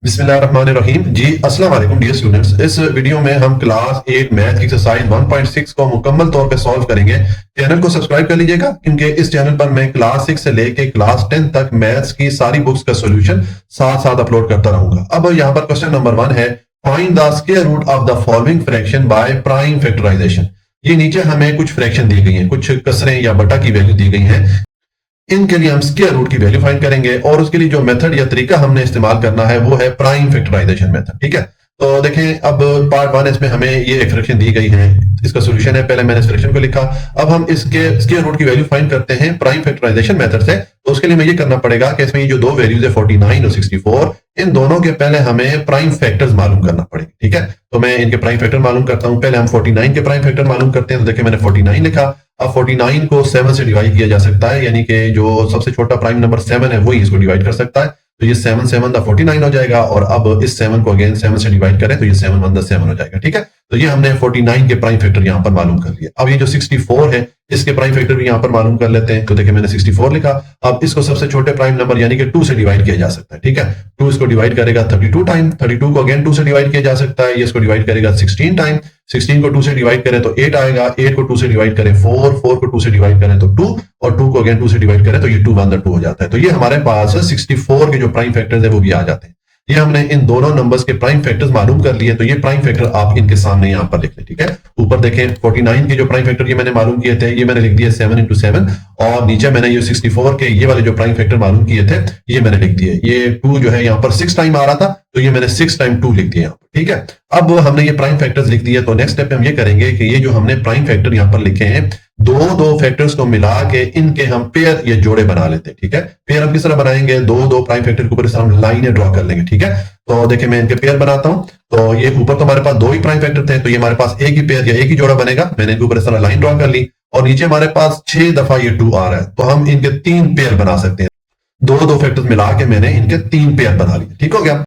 बिस्मिल्लाहिर्रहमानिर्रहीम जी। अस्सलाम वालेकुम डियर स्टूडेंट्स। इस वीडियो में हम क्लास 8 मैथ की एक्सरसाइज 1.6 को मुकम्मल तौर पे सॉल्व करेंगे। चैनल को सब्सक्राइब कर लीजिएगा क्योंकि इस चैनल पर मैं क्लास 6 से लेके क्लास 10 तक मैथ्स की सारी बुक्स का सॉल्यूशन साथ साथ अपलोड करता रहूंगा। अब यहाँ पर क्वेश्चन नंबर 1 है, find the square root of the following fraction by prime factorisation. ये नीचे हमें कुछ फ्रैक्शन दी गई हैं, कुछ कसरें या बटा की वैल्यू दी गई हैं। इनके लिए हम स्क्वायर रूट की वैल्यू फाइंड करेंगे और उसके लिए जो मेथड या तरीका हमने इस्तेमाल करना है वो है प्राइम फैक्टराइजेशन मेथड। ठीक है, तो देखें अब पार्ट 1 इसमें हमें ये एक फ्रैक्शन दी गई है, इसका सॉल्यूशन है। पहले मैंने इस फ्रैक्शन को लिखा, अब हम इसके स्क्वायर रूट की वैल्यू फाइंड करते हैं प्राइम फैक्टराइजेशन मेथड से। तो उसके लिए हमें ये करना पड़ेगा कि इसमें ये जो दो वैल्यूज है 49 और 64, इन दोनों के पहले हमें प्राइम फैक्टर्स मालूम करना पड़ेगा। ठीक है, तो मैं इनके प्राइम फैक्टर मालूम करता हूं। पहले हम 49 के प्राइम फैक्टर मालूम करते हैं। तो देखिए मैंने 49 लिखा। अब 49 को 7 से डिवाइड किया जा सकता है, यानी कि जो सबसे छोटा प्राइम नंबर 7 है वही इसको डिवाइड कर सकता है। तो ये 7 7 द 49 हो जाएगा और अब इस 7 को अगेन 7 से डिवाइड करें तो ये 7 1 द 7 हो जाएगा। ठीक है, तो ये हमने 49 के प्राइम फैक्टर यहाँ पर मालूम कर लिया। अब ये जो 64 है इसके प्राइम फैक्टर भी यहाँ पर मालूम कर लेते हैं। तो देखिए मैंने 64 लिखा। अब इसको सबसे छोटे प्राइम नंबर यानी कि 2 से डिवाइड किया जा सकता है। ठीक है, 2 इसको डिवाइड करेगा 32 टाइम, 32 को अगेन 2 से डिवाइड किया जा सकता है। ये इसको डिवाइड करेगा 16 टाइम, 16 को 2 से डिवाइड करें तो 8 आएगा, 8 को 2 से डिवाइड करें 4, 4 को 2 से डिवाइड करें तो 2 और 2 को अगेन 2 से डिवाइड करें तो ये 2 1 2 हो जाता है। तो ये हमारे पास 64 के जो प्राइम फैक्टर्स है वो भी आ जाते हैं। ये हमने इन दोनों नंबर्स के प्राइम फैक्टर्स मालूम कर लिए। तो ये प्राइम फैक्टर आप इनके सामने यहाँ पर लिख लें। ठीक है, ऊपर देखें 49 के जो प्राइम फैक्टर ये मैंने मालूम किए थे, ये मैंने लिख दिए 7 into 7 और नीचे मैंने ये 64 के ये वाले जो प्राइम फैक्टर मालूम किए थे ये मैंने लिख दिए। ये 2 जो है यहाँ पर 6 टाइम आ रहा था तो ये मैंने 6 टाइम 2 लिख दिया यहाँ पर। ठीक है, अब हमने ये प्राइम फैक्टर्स लिख दिए तो नेक्स्ट स्टेप पे हम ये करेंगे कि ये जो हमने प्राइम फैक्टर यहाँ पर लिखे हैं दो फैक्टर्स को मिला के इनके हम पेयर या जोड़े बना लेते हैं। ठीक है, पेयर हम किस तरह बनाएंगे, दो प्राइम फैक्टर के ऊपर इस तरह लाइनें ड्रॉ कर लेंगे। ठीक है, तो देखिए मैं इनके पेयर बनाता हूं। तो ये ऊपर तो हमारे पास 2 ही प्राइम फैक्टर थे तो ये हमारे पास एक ही पेयर या एक ही जोड़ा बनेगा। मैंने इनके ऊपर इस तरह लाइन ड्रॉ कर ली और नीचे हमारे पास 6 दफा ये 2 आ रहा है तो हम इनके 3 पेयर बना सकते हैं। दो फैक्टर्स मिला के मैंने इनके 3 पेयर बना लिए। ठीक हो गया।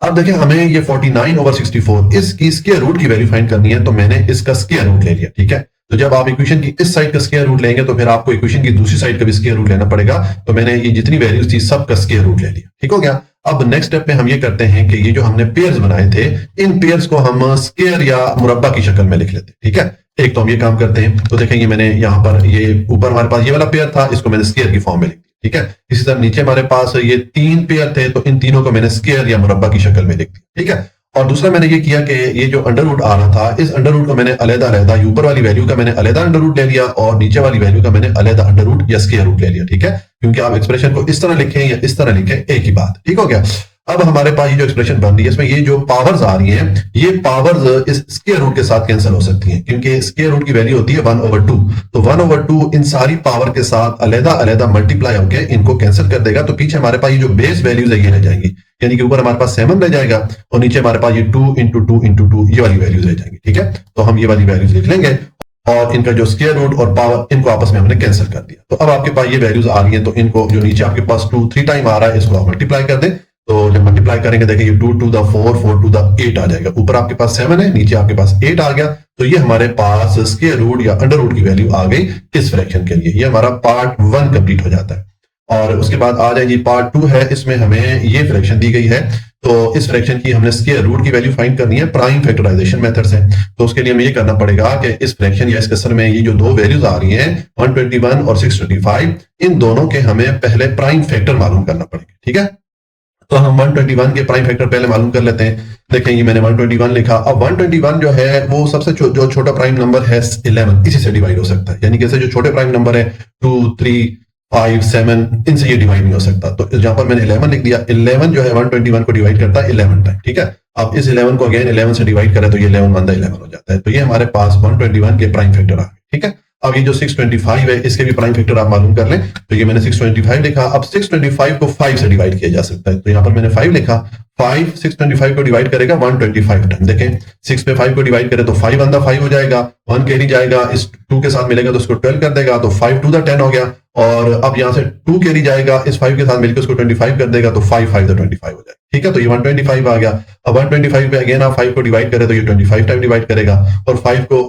अब देखिए हमें ये 49 over 64 इसकी स्क्वायर रूट की वैल्यू फाइंड करनी है तो मैंने इसका स्क्वायर रूट ले लिया। ठीक है, तो जब आप इक्वेशन की इस साइड का स्क्वायर रूट लेंगे तो फिर आपको इक्वेशन की दूसरी साइड का भी स्क्वायर रूट लेना पड़ेगा। तो मैंने ये जितनी वैल्यूज थी सब का स्क्वायर रूट ले लिया। ठीक हो गया। अब नेक्स्ट स्टेप पे हम ये करते हैं कि ये जो हमने पेयर्स बनाए थे इन पेयर्स को हम स्क्वायर या मुरब्बा की शक्ल में लिख लेते हैं। ठीक है, एक तो हम ये काम करते हैं। तो देखें ये मैंने यहाँ पर ये ऊपर हमारे पास ये वाला पेयर था, इसको मैंने स्क्वायर की फॉर्म में लिख दिया। ठीक है, इसी तरह नीचे हमारे पास ये 3 पेयर थे तो इन तीनों को मैंने स्क्वायर या मुरब्बा की शक्ल में लिख दिया। ठीक है, और दूसरा मैंने ये किया कि ये जो अंडर रूट आ रहा था इस अंडर रूट को मैंने अलग-अलग ऊपर वाली वैल्यू का मैंने अलग अंडर रूट ले लिया और नीचे वाली वैल्यू का मैंने अलग अंडर रूट या स्क्वायर रूट ले लिया। ठीक है, क्योंकि आप एक्सप्रेशन को इस तरह लिखें या इस तरह लिखें एक ही बात। ठीक हो गया। अब हमारे पास ये जो एक्सप्रेशन बन रही है इसमें ये जो पावर्स आ रही हैं ये पावर्स इस स्क्वायर रूट के साथ कैंसिल हो सकती हैं क्योंकि स्क्वायर रूट की वैल्यू होती है 1/2। तो 1/2 इन सारी पावर के साथ अलग मल्टीप्लाई होकर इनको कैंसिल कर देगा। तो पीछे हमारे पास ये जो बेस वैल्यूज है ये रह जाएंगी, यानी कि ऊपर हमारे पास 7 रह जाएगा और नीचे हमारे पास ये 2 into 2 into 2 ये वाली वैल्यूज रह जाएंगी। ठीक है, तो हम ये वाली वैल्यूज लिख लेंगे और इनका जो स्क्वायर रूट और पावर इनको आपस में हमने कैंसिल कर दिया। तो अब आपके पास ये वैल्यूज आ रही हैं तो इनको जो नीचे आपके पास 2 3 टाइम आ रहा है इसको आप मल्टीप्लाई कर दें। तो जब मल्टीप्लाई करेंगे देखिए 2 to the 4 4 to the 8 आ जाएगा। ऊपर आपके पास 7 है, नीचे आपके पास 8 आ गया। तो ये हमारे पास स्क्वायर रूट या अंडर रूट की वैल्यू आ गई इस फ्रैक्शन के लिए। ये हमारा पार्ट 1 कंप्लीट हो जाता है और उसके बाद आ जाएगी पार्ट 2 है, इसमें हमें ये फ्रैक्शन दी गई है। तो इस फ्रैक्शन की हमने स्क्वायर रूट की वैल्यू फाइंड करनी है प्राइम फैक्टराइजेशन मेथड से। तो उसके लिए हमें ये करना पड़ेगा कि इस फ्रैक्शन या इस कसर में ये जो दो वैल्यूज आ रही हैं 121 और 625 इन दोनों के हमें पहले प्राइम फैक्टर मालूम करना पड़ेगा। ठीक है, तो हम 121 के प्राइम फैक्टर पहले मालूम कर लेते हैं। देखें ये मैंने 121 लिखा। अब 121 जो है वो सबसे जो छोटा प्राइम नंबर है 11 इसी से डिवाइड हो सकता है, यानी कि जो छोटे प्राइम नंबर है 2 3 5 7 इनसे ये डिवाइड नहीं हो सकता। तो जहां पर मैंने 11 लिख दिया, 11 जो है 121 को डिवाइड करता है 11 टाइम। ठीक है, अब इस 11 को अगेन 11 से डिवाइड करें तो ये 11 1 11 हो जाता है। तो ये हमारे पास 121 के प्राइम फैक्टर आ गए। ठीक है, अब ये जो 625 है इसके भी प्राइम फैक्टर आप मालूम कर लें। तो ये मैंने 625 लिखा। अब 625 को 5 से डिवाइड किया जा सकता है तो यहाँ पर मैंने 5 लिखा। 5 625 को डिवाइड करेगा 125 टाइम। देखें 6 पे 5 को डिवाइड करें तो 5 1 5 हो जाएगा, 1 कैरी जाएगा, इस 2 के साथ मिलेगा तो उसको 12 कर देगा तो 5 2 10 हो गया। और अब यहाँ से 2 कैरी जाएगा, इस 5 के साथ मिलकर उसको 25 कर देगा तो 5 5 25 हो जाएगा। ठीक है, तो ये 125 आ गया। अब 125 पे अगेन आप 5 को डिवाइड करें तो ये 25 टाइम डिवाइड करेगा और 5 को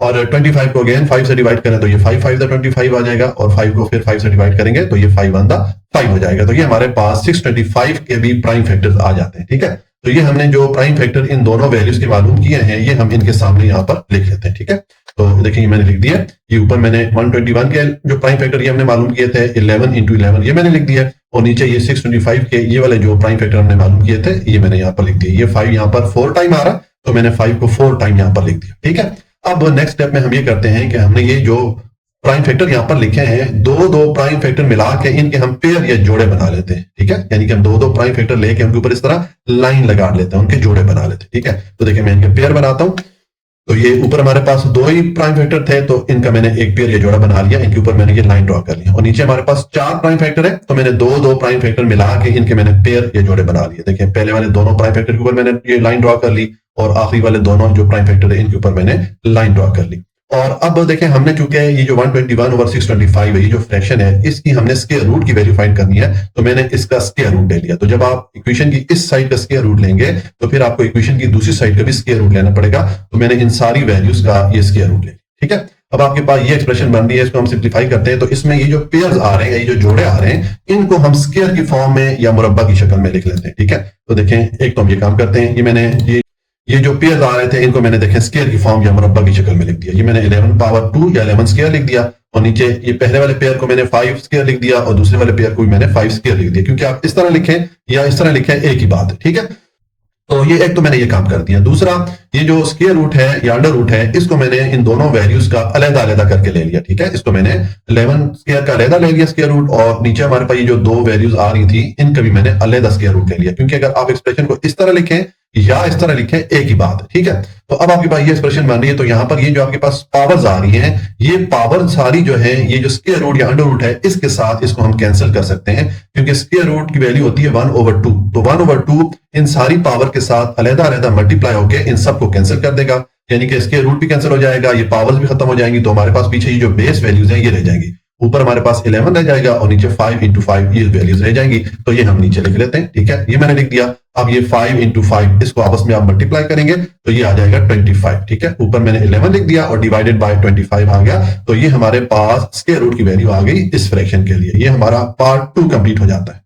और 25 को अगेन 5 से डिवाइड करें तो ये 5 5 25 आ जाएगा, और 5 को फिर 5 से डिवाइड करेंगे तो ये 5 1 5 हो जाएगा। तो ये हमारे पास 625 के भी प्राइम फैक्टर्स आ जाते हैं। ठीक है, तो ये हमने जो प्राइम फैक्टर इन दोनों वैल्यूज के मालूम किए हैं ये हम इनके सामने यहाँ पर लिख लेते हैं। ठीक है, तो देखिए मैंने लिख दिया, ये ऊपर मैंने 121 के जो प्राइम फैक्टर ये हमने मालूम किए थे 11 into 11 ये मैंने लिख दिया, और नीचे ये 625 के ये वाले जो प्राइम फैक्टर हमने मालूम किए थे ये मैंने यहाँ पर लिख दिया। ये 5 यहाँ पर 4 टाइम आ रहा, तो मैंने 5 को 4 टाइम यहाँ पर लिख दिया। ठीक है, अब नेक्स्ट स्टेप में हम ये करते हैं कि हमने ये जो प्राइम फैक्टर यहाँ पर लिखे हैं दो प्राइम फैक्टर मिला के इनके हम पेयर या जोड़े बना लेते हैं। ठीक है, यानी कि हम दो प्राइम फैक्टर लेके उनके ऊपर इस तरह लाइन लगा लेते हैं, उनके जोड़े बना लेते हैं। ठीक है, तो देखिए मैं इनके पेयर बनाता हूं। तो ये ऊपर हमारे पास 2 ही प्राइम फैक्टर थे, तो इनका मैंने एक पेयर या जोड़ा बना लिया, इनके ऊपर मैंने ये लाइन ड्रॉ कर लिया, और नीचे हमारे पास 4 प्राइम फैक्टर है, तो मैंने दो प्राइम फैक्टर मिला के इनके मैंने पेयर या जोड़े बना लिए। देखिए पहले वाले दोनों प्राइम फैक्टर के ऊपर मैंने ये लाइन ड्रॉ कर ली, और आखिरी वाले दोनों जो प्राइम फैक्टर है इनके ऊपर मैंने लाइन ड्रॉ कर ली। और अब देखें हमने चूंकि ये जो 121/625 है, ये जो फ्रैक्शन है इसकी हमने स्क्वायर रूट की वैल्यू फाइंड करनी है, तो मैंने इसका स्क्वायर रूट ले लिया। तो जब आप इक्वेशन की इस साइड का स्क्वायर रूट लेंगे तो फिर आपको इक्वेशन की दूसरी साइड का भी स्क्वायर रूट लेना पड़ेगा, तो मैंने इन सारी वैल्यूज का ये स्क्वायर रूट ले लिया। ठीक है, अब आपके पास ये एक्सप्रेशन बन रही है, इसको हम सिंप्लीफाई करते हैं, तो इसमें ये जो पेयर्स आ रहे हैं, ये जो जोड़े आ रहे हैं, इनको हम स्क्वायर की फॉर्म में या मुरब्बा की शक्ल में लिख लेते हैं। ठीक है, तो देखें एक तो हम ये काम करते हैं, ये मैंने ये जो पेयर्स आ रहे थे इनको मैंने देखें स्क्वायर की फॉर्म या मुरब्बा की शक्ल में लिख दिया। ये मैंने 11 पावर 2 या 11 स्क्वायर लिख दिया, और नीचे ये पहले वाले पेयर को मैंने 5 स्क्वायर लिख दिया, और दूसरे वाले पेयर को भी मैंने 5 स्क्वायर लिख दिया, क्योंकि आप इस तरह लिखें या इस तरह लिखें एक ही बात है। ठीक है, तो ये एक तो मैंने ये काम कर दिया। दूसरा, ये जो स्क्वायर रूट है या अंडर रूट है इसको मैंने इन दोनों वैल्यूज का अलग-अलग करके ले लिया। ठीक है, इसको मैंने 11 स्क्वायर का अलग ले लिया स्क्वायर रूट, और नीचे हमारे पास ये जो 2 वैल्यूज आ रही थी इनका भी मैंने अलग स्क्वायर रूट ले लिया, क्योंकि अगर आप एक्सप्रेशन को इस तरह लिखें या इस तरह लिखें एक ही बात है। ठीक है, तो अब आपके पास ये एक्सप्रेशन बन रही है, तो यहाँ पर ये जो आपके पास पावर्स आ रही हैं, ये पावर सारी जो है ये जो स्क्वायर रूट या अंडर रूट है इसके साथ इसको हम कैंसिल कर सकते हैं, क्योंकि स्क्वायर रूट की वैल्यू होती है 1/2, तो 1/2 इन सारी पावर के साथ अलग-अलग मल्टीप्लाई होकर इन सबको कैंसिल कर देगा, यानी कि स्क्वायर रूट भी कैंसिल हो जाएगा, ये पावर्स भी खत्म हो जाएंगी, तो हमारे पास पीछे ये जो बेस वैल्यूज हैं ये रह जाएंगी। ऊपर हमारे पास 11 रह जाएगा और नीचे 5 into 5 ये वैल्यूज रह जाएंगी, तो ये हम नीचे लिख लेते हैं। ठीक है, ये मैंने लिख दिया। अब ये 5 into 5 इसको आपस में आप मल्टीप्लाई करेंगे तो ये आ जाएगा 25। ठीक है, ऊपर मैंने 11 लिख दिया और डिवाइडेड बाय 25 आ गया, तो ये हमारे पास स्क्वायर रूट की वैल्यू आ गई इस फ्रैक्शन के लिए। ये हमारा पार्ट 2 कंप्लीट हो जाता है।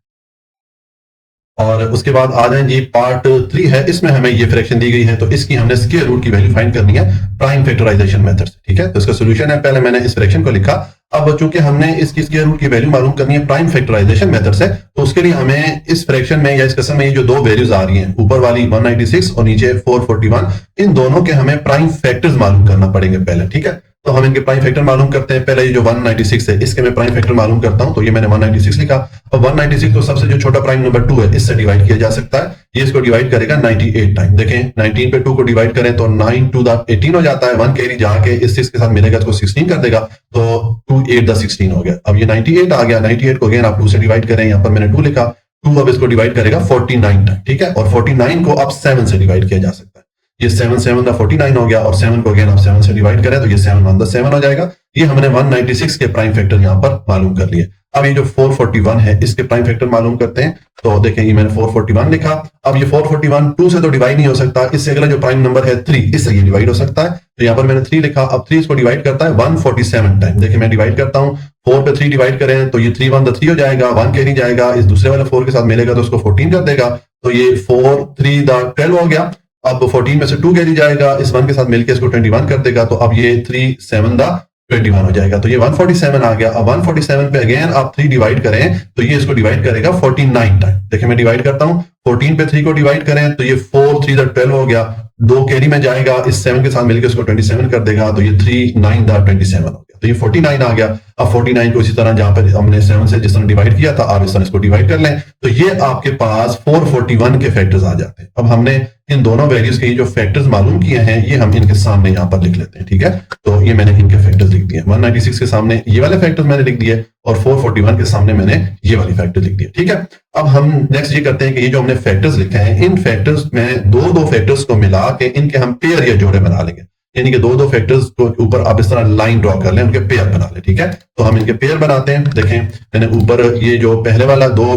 और उसके बाद आ जाए जी पार्ट 3 है, इसमें हमें ये फ्रैक्शन दी गई है, तो इसकी हमने स्क्वायर रूट की वैल्यू फाइंड करनी है प्राइम फैक्टराइजेशन मेथड से। ठीक है, तो इसका सॉल्यूशन है, पहले मैंने इस फ्रैक्शन को लिखा, अब चूंकि हमने इसकी स्क्वायर रूट की वैल्यू मालूम करनी है प्राइम फैक्टराइजेशन मेथड से, तो उसके लिए हमें इस फ्रैक्शन में या इस कसम में ये जो 2 वैल्यूज आ रही हैं, ऊपर वाली 196 और नीचे 441, इन दोनों के हमें प्राइम फैक्टर्स मालूम करना पड़ेंगे पहले। ठीक है, तो हम इनके प्राइम फैक्टर मालूम करते हैं। पहले ये जो 196 है इसके मैं प्राइम फैक्टर मालूम करता हूं, तो ये मैंने 196 लिखा, और 196 को सबसे जो छोटा प्राइम नंबर 2 है इससे डिवाइड किया जा सकता है, ये इसको डिवाइड करेगा 98 टाइम। देखें 19 पे 2 को डिवाइड करें तो 9 to the 18 हो जाता है, 1 कैरी जाके इस 6 के साथ मिलेगा तो 16 कर देगा, तो 2 8 the 16 हो गया। अब ये 98 आ गया, 98 को अगेन आप 2 से डिवाइड करें, यहाँ पर मैंने 2 लिखा, 2 अब इसको डिवाइड करेगा 49 टाइम। ठीक है, और 49 को अब 7 से डिवाइड किया जा सकता है, ये 7 7 का 49 हो गया, और 7 को अगेन आप 7 से डिवाइड करें तो ये 7 1 7 हो जाएगा। ये हमने 196 के प्राइम फैक्टर यहाँ पर मालूम कर लिए। अब ये जो 441 है इसके प्राइम फैक्टर मालूम करते हैं, तो देखें ये मैंने 441 लिखा। अब ये 441 2 से तो डिवाइड नहीं हो सकता, इससे अगला जो प्राइम नंबर है 3 इससे ये डिवाइड हो सकता है, तो यहाँ पर मैंने 3 लिखा। अब 3 इसको डिवाइड करता है 147 टाइम। देखिए मैं डिवाइड करता हूँ, 4 पे 3 डिवाइड करें तो ये 3 1 3 हो जाएगा, 1 कैरी जाएगा, इस दूसरे वाले 4 के साथ मिलेगा तो उसको 14 कर देगा, तो ये 4 3 12 हो गया। अब 14 में से 2 कैरी जाएगा, इस 1 के साथ मिलकर इसको 21 कर देगा, तो अब ये 3 7 21 हो जाएगा, तो ये 147 आ गया। अब 147 पे अगेन आप 3 डिवाइड करें तो ये इसको डिवाइड करेगा 49 टाइम। देखिए मैं डिवाइड करता हूं, 14 पे 3 को डिवाइड करें तो ये 4 3 12 हो गया, 2 कैरी में जाएगा, इस 7 के साथ मिलकर इसको 27 कर देगा, तो ये 3 9 27 हो गया, तो ये 49 आ गया। अब 49 को इसी तरह जहां पर हमने 7 से जिस तरह डिवाइड किया था आप इस तरह इसको डिवाइड कर लें, तो ये आपके पास 441 के फैक्टर्स आ जाते हैं। अब हमने इन दोनों वैल्यूज के जो फैक्टर्स मालूम किए हैं ये हम इनके सामने यहाँ पर लिख लेते हैं। ठीक है, तो ये मैंने इनके फैक्टर्स लिख दिए, 196 के सामने ये वाले फैक्टर्स मैंने लिख दिए और 441 के सामने मैंने ये वाले फैक्टर लिख दिए। ठीक है, अब हम नेक्स्ट ये करते हैं कि ये जो हमने फैक्टर्स लिखे हैं इन फैक्टर्स में दो फैक्टर्स को मिला के इनके हम पेयर या जोड़े बना लेंगे, यानी कि दो फैक्टर्स को ऊपर आप इस तरह लाइन ड्रॉ कर लें, उनके पेयर बना लें। ठीक है, तो हम इनके पेयर बनाते हैं। देखें मैंने ऊपर ये जो पहले वाला 2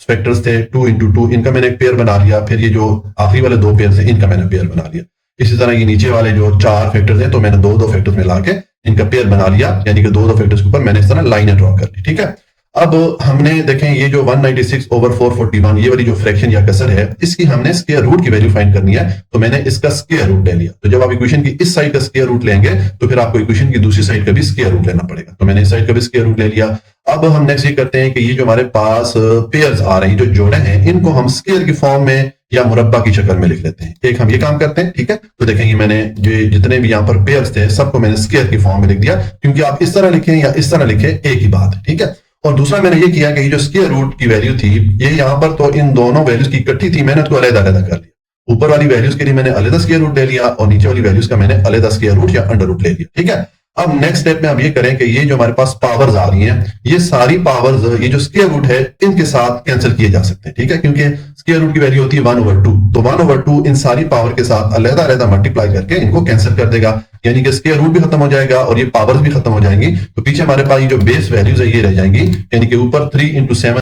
फैक्टर्स थे 2 into 2 इनका मैंने एक पेयर बना लिया, फिर ये जो आखिरी वाले 2 पेयर थे इनका मैंने पेयर बना लिया। इसी तरह ये नीचे वाले जो 4 फैक्टर्स हैं तो मैंने दो दो फैक्टर्स मिला के इनका पेयर बना लिया, यानी कि दो दो फैक्टर्स के ऊपर मैंने इस तरह लाइनें ड्रॉ कर ली। ठीक है, अब हमने देखें ये जो 196/441 ये वाली जो फ्रैक्शन या कसर है, इसकी हमने स्क्वायर रूट की वैल्यू फाइंड करनी है, तो मैंने इसका स्क्वायर रूट ले लिया। तो जब आप इक्वेशन की इस साइड का स्क्वायर रूट लेंगे तो फिर आपको इक्वेशन की दूसरी साइड का भी स्क्वायर रूट लेना पड़ेगा। तो मैंने इस साइड का भी स्क्वायर रूट ले लिया। अब हम नेक्स्ट ये करते हैं कि ये जो हमारे पास पेयर्स आ रहे हैं, जो जोड़े हैं, इनको हम स्क्वायर की फॉर्म में या मुरब्बा की शक्ल में लिख लेते हैं। एक हम ये काम करते हैं। ठीक है, तो देखेंगे मैंने जो जितने भी यहाँ पर पेयर्स थे सबको मैंने स्क्वायर की फॉर्म में लिख दिया, क्योंकि आप इस तरह लिखें या इस तरह लिखें एक ही बात है। ठीक है, और दूसरा मैंने ये किया कि ये जो स्क्वायर रूट की वैल्यू थी, ये यहाँ पर तो इन दोनों वैल्यूज की इकट्ठी थी, मैंने उसको अलग अलग कर लिया। ऊपर वाली वैल्यूज के लिए मैंने अलग स्क्वायर रूट ले लिया और नीचे वाली वैल्यूज का मैंने अलग स्क्वायर रूट या अंडर रूट ले लिया। ठीक है, अब नेक्स्ट स्टेप में हम ये करें कि ये जो हमारे पास पावर्स आ रही हैं, ये सारी पावर्स ये जो स्क्वायर रूट है इनके साथ कैंसिल किए जा सकते हैं। ठीक है, क्योंकि स्क्वायर रूट की वैल्यू होती है 1/2, तो 1/2 इन सारी पावर के साथ अलग अलग मल्टीप्लाई करके इनको कैंसिल कर देगा, यानी कि स्क्वायर रूट भी खत्म हो जाएगा और ये पावर्स भी खत्म हो जाएंगी। तो पीछे हमारे पास ये जो बेस वैल्यूज है ये रह जाएंगी, यानी कि ऊपर 3 × 7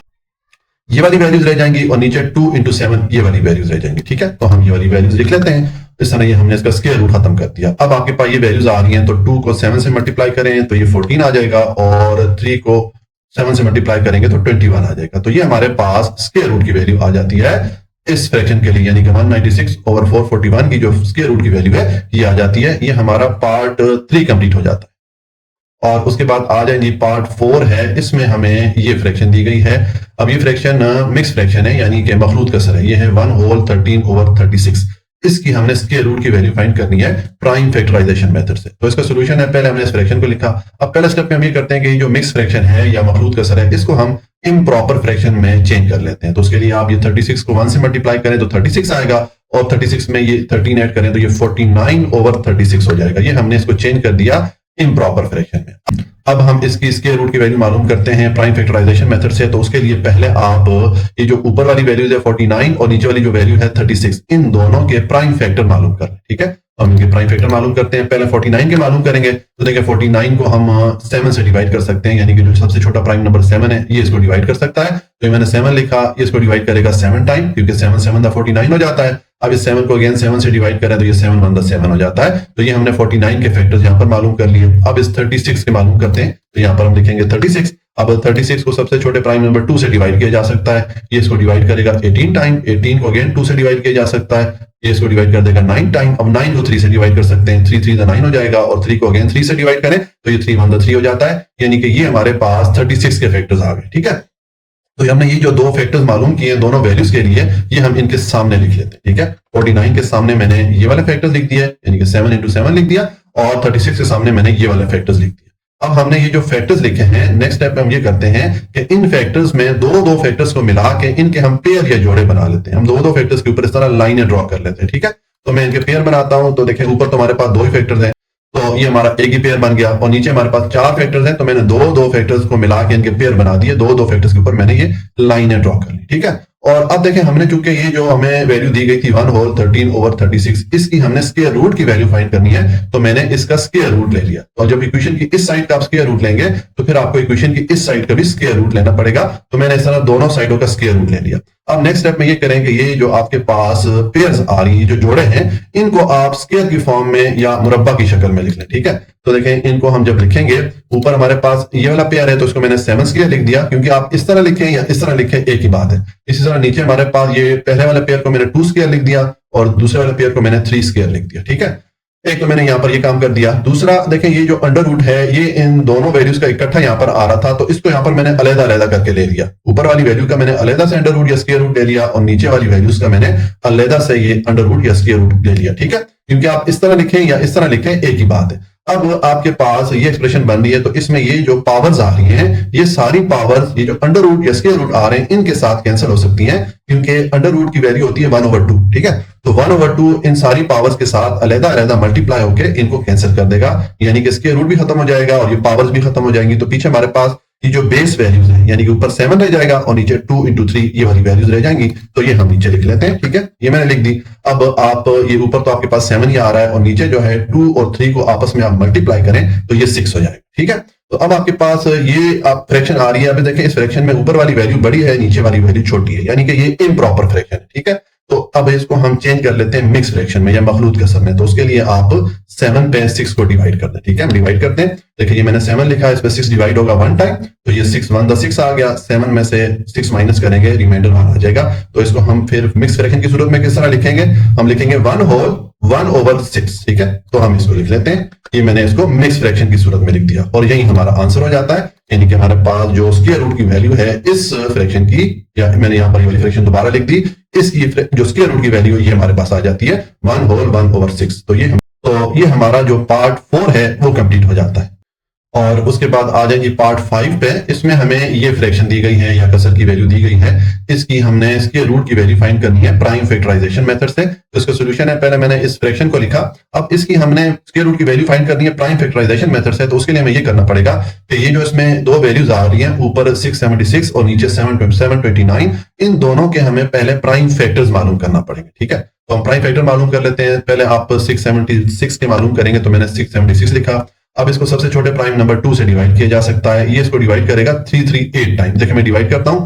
ये वाली वैल्यूज रह जाएंगी और नीचे 2 × 7 ये वाली वैल्यूज रह जाएंगी। ठीक है, तो हम ये वाली वैल्यूज लिख लेते हैं। इस तरह ये हमने इसका स्क्वायर रूट खत्म कर दिया। अब आपके पास ये वैल्यूज आ रही हैं, तो 2 को 7 से मल्टीप्लाई करें तो ये 14 आ जाएगा और 3 को 7 से मल्टीप्लाई करेंगे तो 21 आ जाएगा। तो ये हमारे पास स्क्वायर रूट की वैल्यू आ जाती है इस फ्रैक्शन के लिए, यानी कि 196/441 की जो स्क्वायर रूट की वैल्यू है ये आ जाती है। ये हमारा पार्ट 3 कंप्लीट हो जाता है। और उसके बाद आ जाएंगे पार्ट 4 है, इसमें हमें ये फ्रैक्शन दी गई है। अब ये फ्रैक्शन मिक्स फ्रैक्शन है, यानी कि मखलूत कसर है। ये है 1/13/36। इसकी हमने स्क्वायर रूट की वैल्यू फाइंड करनी है प्राइम फैक्टराइजेशन मेथड से। तो इसका सॉल्यूशन है, पहले हमने इस फ्रैक्शन को लिखा। अब पहले स्टेप में हम ये करते हैं कि ये जो मिक्स फ्रैक्शन है या मखलूत कसर है, इसको हम इम्प्रॉपर फ्रैक्शन में चेंज कर लेते हैं। तो उसके लिए आप ये 36 को 1 से मल्टीप्लाई करें तो 36 आएगा और 36 में ये 13 ऐड करें तो ये 49/36 हो जाएगा। ये हमने इसको चेंज कर दिया इम्प्रॉपर फ्रैक्शन में। अब हम इसकी स्क्वायर रूट की वैल्यू मालूम करते हैं प्राइम फैक्टराइजेशन मेथड से। तो उसके लिए पहले आप ये जो ऊपर वाली वैल्यूज है 49 और नीचे वाली जो वैल्यू है 36, इन दोनों के प्राइम फैक्टर मालूम कर लें। ठीक है, हम इनके प्राइम फैक्टर मालूम करते हैं। पहले 49 के मालूम करेंगे तो देखिए 49 को हम 7 से डिवाइड कर सकते हैं, यानी कि जो सबसे छोटा प्राइम नंबर 7 है ये इसको डिवाइड कर सकता है। तो ये मैंने 7 लिखा, ये इसको डिवाइड करेगा 7 टाइम, क्योंकि 7 7 49 हो जाता है। अब इस 7 को अगेन 7 से डिवाइड करें तो ये 7 1 7 हो जाता है। तो ये हमने 49 के फैक्टर्स यहाँ पर मालूम कर लिए। अब इस 36 के मालूम करते हैं, तो यहाँ पर हम लिखेंगे 36। अब 36 को सबसे छोटे प्राइम नंबर 2 से डिवाइड किया जा सकता है, ये इसको डिवाइड करेगा 18 टाइम। 18 को अगेन 2 से डिवाइड किया जा सकता है, ये इसको डिवाइड कर देगा 9 टाइम। अब 9 को 3 से डिवाइड कर सकते हैं, 3 3 9 हो जाएगा और 3 को अगेन 3 से डिवाइड करें तो ये 3 1 3 हो जाता है, यानी कि ये हमारे पास 36 के फैक्टर्स आ गए। ठीक है, तो हमने ये जो दो फैक्टर्स मालूम किए दोनों वैल्यूज के लिए, ये हम इनके सामने लिख लेते हैं। ठीक है, 49 के सामने मैंने ये वाले फैक्टर्स लिख दिए, यानी कि 7 × 7 लिख दिया, और 36 के सामने मैंने ये वाले फैक्टर्स लिख दिए। अब हमने ये जो फैक्टर्स लिखे हैं, नेक्स्ट स्टेप में हम ये करते हैं कि इन फैक्टर्स में दो फैक्टर्स को मिला के इनके हम पेयर या जोड़े बना लेते हैं। हम दो फैक्टर्स के ऊपर इस तरह लाइनें ड्रॉ कर लेते हैं। ठीक है, तो मैं इनके पेयर बनाता हूं। तो देखिए ऊपर तो हमारे पास 2 ही फैक्टर्स हैं, तो ये हमारा एक ही पेयर बन गया, और नीचे हमारे पास 4 फैक्टर्स हैं, तो मैंने दो फैक्टर्स को मिला के इनके पेयर बना दिए। दो फैक्टर्स के ऊपर मैंने ये लाइनें ड्रॉ कर ली। ठीक है, और अब देखें हमने चूंकि ये जो हमें वैल्यू दी गई थी 1/13/36, इसकी हमने स्क्वायर रूट की वैल्यू फाइंड करनी है, तो मैंने इसका स्क्वायर रूट ले लिया। और जब इक्वेशन की इस साइड का आप स्क्वायर रूट लेंगे तो फिर आपको इक्वेशन की इस साइड का भी स्क्वायर रूट लेना पड़ेगा। तो मैंने इस तरह दोनों साइडों का स्क्वायर रूट ले लिया। अब नेक्स्ट स्टेप में ये करेंगे, ये जो आपके पास पेयर्स आ रही है, जो जोड़े हैं, इनको आप स्क्वायर की फॉर्म में या मुरब्बा की शक्ल में लिख लें। ठीक है, तो देखें इनको हम जब लिखेंगे, ऊपर हमारे पास ये वाला पेयर है तो इसको मैंने 7 स्क्वायर लिख दिया, क्योंकि आप इस तरह लिखें या इस तरह लिखें एक ही बात है। इसी तरह नीचे हमारे पास ये पहले वाले पेयर को मैंने 2 स्क्वायर लिख दिया और दूसरे वाले पेयर को मैंने 3 स्क्वायर लिख दिया। ठीक है, एक तो मैंने यहाँ पर ये काम कर दिया। दूसरा देखें, ये जो अंडर रूट है ये इन दोनों वैल्यूज का इकट्ठा यहाँ पर आ रहा था, तो इसको यहाँ पर मैंने अलग-अलग करके ले लिया। ऊपर वाली वैल्यू का मैंने अलग से अंडर रूट या स्क्वायर रूट ले लिया, और नीचे वाली वैल्यूज का मैंने अलग से ये अंडर रूट या स्क्वायर रूट ले लिया। ठीक है, क्योंकि आप इस तरह लिखें या इस तरह लिखें एक ही बात है। अब आपके पास ये एक्सप्रेशन बन रही है, तो इसमें ये जो पावर्स आ रही हैं, ये सारी पावर्स, ये जो अंडर रूट या स्क्वायर रूट आ रहे हैं, इनके साथ कैंसिल हो सकती हैं, क्योंकि अंडर रूट की वैल्यू होती है 1/2। ठीक है, तो 1/2 इन सारी पावर्स के साथ अलग मल्टीप्लाई होकर इनको कैंसिल कर देगा, यानी कि स्क्वायर रूट भी खत्म हो जाएगा और ये पावर्स भी खत्म हो जाएंगी। तो पीछे हमारे पास ये जो बेस वैल्यूज है, यानी कि ऊपर 7 रह जाएगा और नीचे 2 × 3 ये वाली वैल्यूज रह जाएंगी। तो ये हम नीचे लिख लेते हैं। ठीक है, ये मैंने लिख दी। अब आप ये ऊपर तो आपके पास 7 ही आ रहा है, और नीचे जो है 2 और 3 को आपस में आप मल्टीप्लाई करें तो ये 6 हो जाएगा। ठीक है, तो अब आपके पास ये आप फ्रैक्शन आ रही है। अभी देखें इस फ्रैक्शन में ऊपर वाली वैल्यू बड़ी है, नीचे वाली वैल्यू छोटी है, यानी कि ये इम्प्रॉपर फ्रैक्शन है। ठीक है, तो अब इसको हम चेंज कर लेते हैं मिक्स फ्रैक्शन में या मखलूत कसर में। तो उसके लिए आप 7 पे 6 को डिवाइड कर दें। ठीक है, हम डिवाइड करते हैं। देखिए ये मैंने 7 लिखा है, इस पे 6 डिवाइड होगा 1 टाइम, तो ये 6 1 द 6 आ गया। 7 में से 6 माइनस करेंगे, रिमाइंडर 1 आ जाएगा। तो इसको हम फिर मिक्स फ्रैक्शन की सूरत में किस तरह लिखेंगे, हम लिखेंगे 1 होल 1/6। ठीक है, तो हम इसको लिख लेते हैं। ये मैंने इसको मिक्स फ्रैक्शन की सूरत में लिख दिया और यही हमारा आंसर हो जाता है। यानी कि हमारे पास जो स्क्वायर रूट की वैल्यू है इस फ्रैक्शन की, या मैंने यहाँ पर ये वाली फ्रैक्शन दोबारा लिख दी, इसकी जो स्क्वायर रूट की वैल्यू ये हमारे पास आ जाती है 1 होल 1/6। तो ये हमारा जो पार्ट 4 है वो कंप्लीट हो जाता है। और उसके बाद आ जाएगी पार्ट 5 पे। इसमें हमें ये फ्रैक्शन दी गई है या कसर की वैल्यू दी गई है, इसकी हमने इसके रूट की वैल्यू फाइंड करनी है प्राइम फैक्टराइजेशन मेथड से। तो इसका सॉल्यूशन है, पहले मैंने इस फ्रैक्शन को लिखा, अब इसकी हमने इसके रूट की वैल्यू फाइंड करनी है प्राइम फैक्टराइजेशन मेथड से। तो उसके लिए हमें ये करना पड़ेगा कि ये जो इसमें दो वैल्यूज आ रही हैं, ऊपर 676 और नीचे 729, इन दोनों के हमें पहले प्राइम फैक्टर्स मालूम करना पड़ेंगे। ठीक है, तो हम प्राइम फैक्टर मालूम कर लेते हैं। पहले आप 676 के मालूम करेंगे, तो मैंने 676 लिखा। अब इसको सबसे छोटे प्राइम नंबर 2 से डिवाइड किया जा सकता है। ये इसको डिवाइड करेगा 338 टाइम। देखिए मैं डिवाइड करता हूं,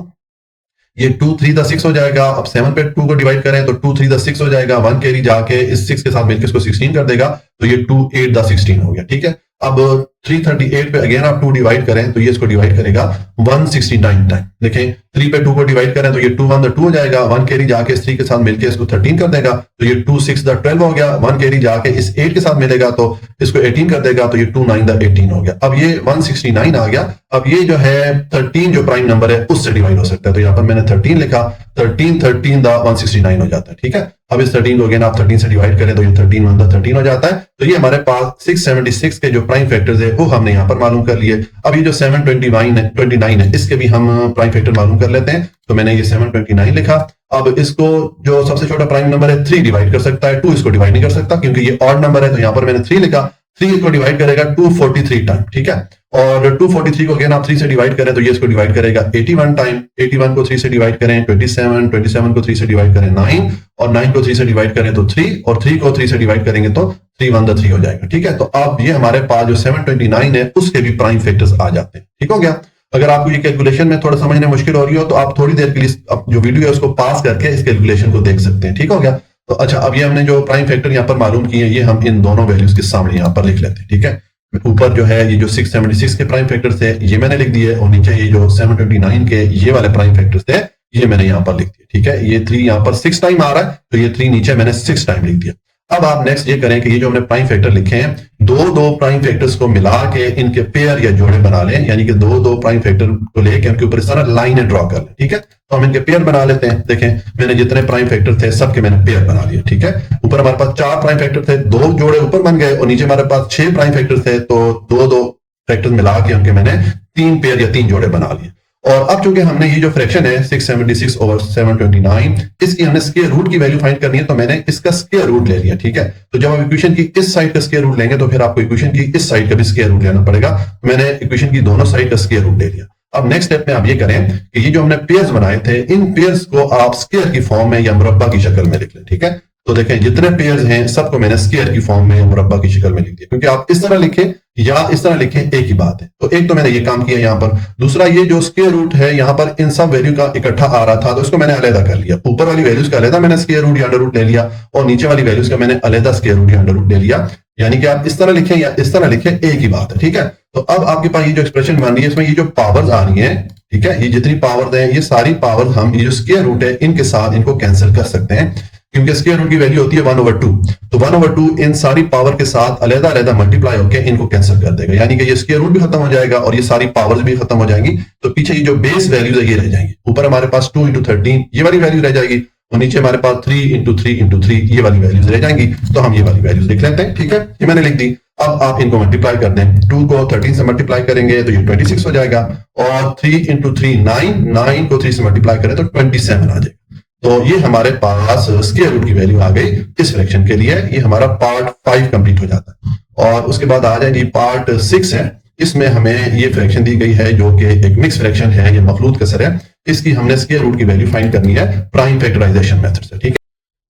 ये 2 3 द 6 हो जाएगा। अब 7 पे 2 को डिवाइड करें तो 2 3 द 6 हो जाएगा। 1 कैरी जाके इस 6 के साथ मिलकर इसको 16 कर देगा, तो ये 2 8 द 16 हो गया। ठीक है, अब 338 पे अगेन आप 2 डिवाइड करें तो ये इसको डिवाइड करेगा 169 टाइम। देखें 3 पे 2 को डिवाइड करें तो ये 2 1 द 2 हो जाएगा। 1 कैरी जाके इस 3 के साथ मिलकर इसको 13 कर देगा, तो ये 2 6 द 12 हो गया। 1 कैरी जाके इस 8 के साथ मिलेगा तो इसको 18 कर देगा, तो ये 2 9 द 18 हो गया। अब ये 169 आ गया। अब ये जो है 13 जो प्राइम नंबर है उससे डिवाइड हो सकता है, तो यहाँ पर मैंने 13 लिखा। 13 द 169 हो जाता है। ठीक है, अब इस 13 को अगेन आप 13 से डिवाइड करें तो ये 13 1 द 13 हो जाता है। तो ये हमारे पास 676 के जो प्राइम फैक्टर्स है वो हमने यहाँ पर मालूम कर लिए। अब ये जो 729 है इसके भी हम प्राइम फैक्टर मालूम कर लेते हैं। तो मैंने ये 729 लिखा। अब इसको जो सबसे छोटा प्राइम नंबर है 3 डिवाइड कर सकता है, 2 इसको डिवाइड नहीं कर सकता क्योंकि ये ऑड नंबर है। तो यहाँ पर मैंने 3 लिखा। 3 इसको डिवाइड करेगा 243 टाइम। ठीक है, और 243 को अगेन आप 3 से डिवाइड करें तो ये इसको डिवाइड करेगा 81 टाइम। 81 को 3 से डिवाइड करें 27, 27 को 3 से डिवाइड करें 9, और 9 को 3 से डिवाइड करें तो 3, और 3 को 3 से डिवाइड करेंगे तो 3 1 द 3 हो जाएगा। ठीक है, तो अब ये हमारे पास जो 729 है उसके भी प्राइम फैक्टर्स आ जाते हैं। ठीक हो गया। अगर आपको ये कैलकुलेशन में थोड़ा समझने मुश्किल हो रही हो तो आप थोड़ी देर के लिए जो वीडियो है उसको पास करके इस कैलकुलेशन को देख सकते हैं। ठीक हो गया। तो अच्छा, अब ये हमने जो प्राइम फैक्टर यहाँ पर मालूम किए ये हम इन दोनों वैल्यूज के सामने यहाँ पर लिख लेते हैं। ठीक है, ऊपर जो है ये जो 676 के प्राइम फैक्टर थे ये मैंने लिख दिए, और नीचे ये जो 729 के ये वाले प्राइम फैक्टर्स थे ये मैंने यहाँ पर लिख दिए। ठीक है, ये 3 यहाँ पर 6 टाइम आ रहा है, तो ये 3 नीचे मैंने 6 टाइम लिख दिया। अब आप नेक्स्ट ये करें कि ये जो हमने प्राइम फैक्टर लिखे हैं, दो प्राइम फैक्टर्स को मिला के इनके पेयर या जोड़े बना लें, यानी कि दो प्राइम फैक्टर को लेके उनके ऊपर इस तरह लाइनें ड्रॉ कर लें। ठीक है, तो हम इनके पेयर बना लेते हैं। देखें मैंने जितने प्राइम फैक्टर थे सबके मैंने पेयर बना लिए। ठीक है, ऊपर हमारे पास 4 प्राइम फैक्टर थे, 2 जोड़े ऊपर बन गए, और नीचे हमारे पास 6 प्राइम फैक्टर थे, तो दो फैक्टर मिला के उनके मैंने 3 पेयर या 3 जोड़े बना लिए। और अब चूंकि हमने ये जो फ्रैक्शन है 676 ओवर 729, इसकी हमने स्क्वायर रूट की वैल्यू फाइंड करनी है, तो मैंने इसका स्क्वायर रूट ले लिया। ठीक है, तो जब आप इक्वेशन की इस साइड का स्क्वायर रूट लेंगे तो फिर आपको इक्वेशन की इस साइड का भी स्क्वायर रूट लेना पड़ेगा। मैंने इक्वेशन की दोनों साइड का स्क्वायर रूट ले लिया। अब नेक्स्ट स्टेप में आप ये करें कि ये जो हमने पेयर्स बनाए थे इन पेयर्स को आप स्क्वायर की फॉर्म में या मुरब्बा की शक्ल में लिख लें। ठीक है, तो देखें जितने पेयर्स हैं सबको मैंने स्क्वायर की फॉर्म में या मुरब्बा की शक्ल में लिख दिया, क्योंकि आप इस तरह लिखें या इस तरह लिखें एक ही बात है। तो एक तो मैंने ये काम किया यहाँ पर। दूसरा, ये जो स्क्वायर रूट है यहाँ पर इन सब वैल्यू का इकट्ठा आ रहा था, तो इसको मैंने अलग कर लिया। ऊपर वाली वैल्यूज का अलग मैंने स्क्वायर रूट या अंडर रूट ले लिया, और नीचे वाली वैल्यूज का मैंने अलग स्क्वायर रूट या अंडर रूट ले लिया। यानी कि आप इस तरह लिखें या इस तरह लिखें एक ही बात है। ठीक है, तो अब आपके पास ये जो एक्सप्रेशन बन रही है इसमें ये जो पावर्स आ रही है, ठीक है, ये जितनी पावर्स हैं ये सारी पावर हम ये जो स्क्वायर रूट है इनके साथ इनको कैंसिल कर सकते हैं, क्योंकि स्क्वायर रूट की वैल्यू होती है 1/2। तो 1/2 इन सारी पावर के साथ अलग-अलग मल्टीप्लाई होकर इनको कैंसिल कर देगा, यानी कि ये स्क्वायर रूट भी खत्म हो जाएगा और ये सारी पावर्स भी खत्म हो जाएंगी। तो पीछे ये जो बेस वैल्यूज है ये रह जाएंगी। ऊपर हमारे पास 2 × 13 ये वाली वैल्यू रह जाएगी, और नीचे हमारे पास 3 × 3 × 3 ये वाली वैल्यूज रह जाएंगी। तो हम ये वाली वैल्यूज लिख लेते हैं। ठीक है, ये मैंने लिख दी। अब आप इनको मल्टीप्लाई कर दें। 2 को 13 से मल्टीप्लाई करेंगे तो ये 26 हो जाएगा, और 3 × 3 9 को 3 से मल्टीप्लाई करें तो 27 आ जाएगा। तो ये हमारे पास स्क्वायर रूट की वैल्यू आ गई इस फ्रैक्शन के लिए। ये हमारा पार्ट 5 कंप्लीट हो जाता है। और उसके बाद आ जाएगी पार्ट 6 है। इसमें हमें ये फ्रैक्शन दी गई है जो कि एक मिक्स फ्रैक्शन है, ये मखलूत कसर है। इसकी हमने स्क्वायर रूट की वैल्यू फाइंड करनी है प्राइम फैक्टराइजेशन मेथड से। ठीक है,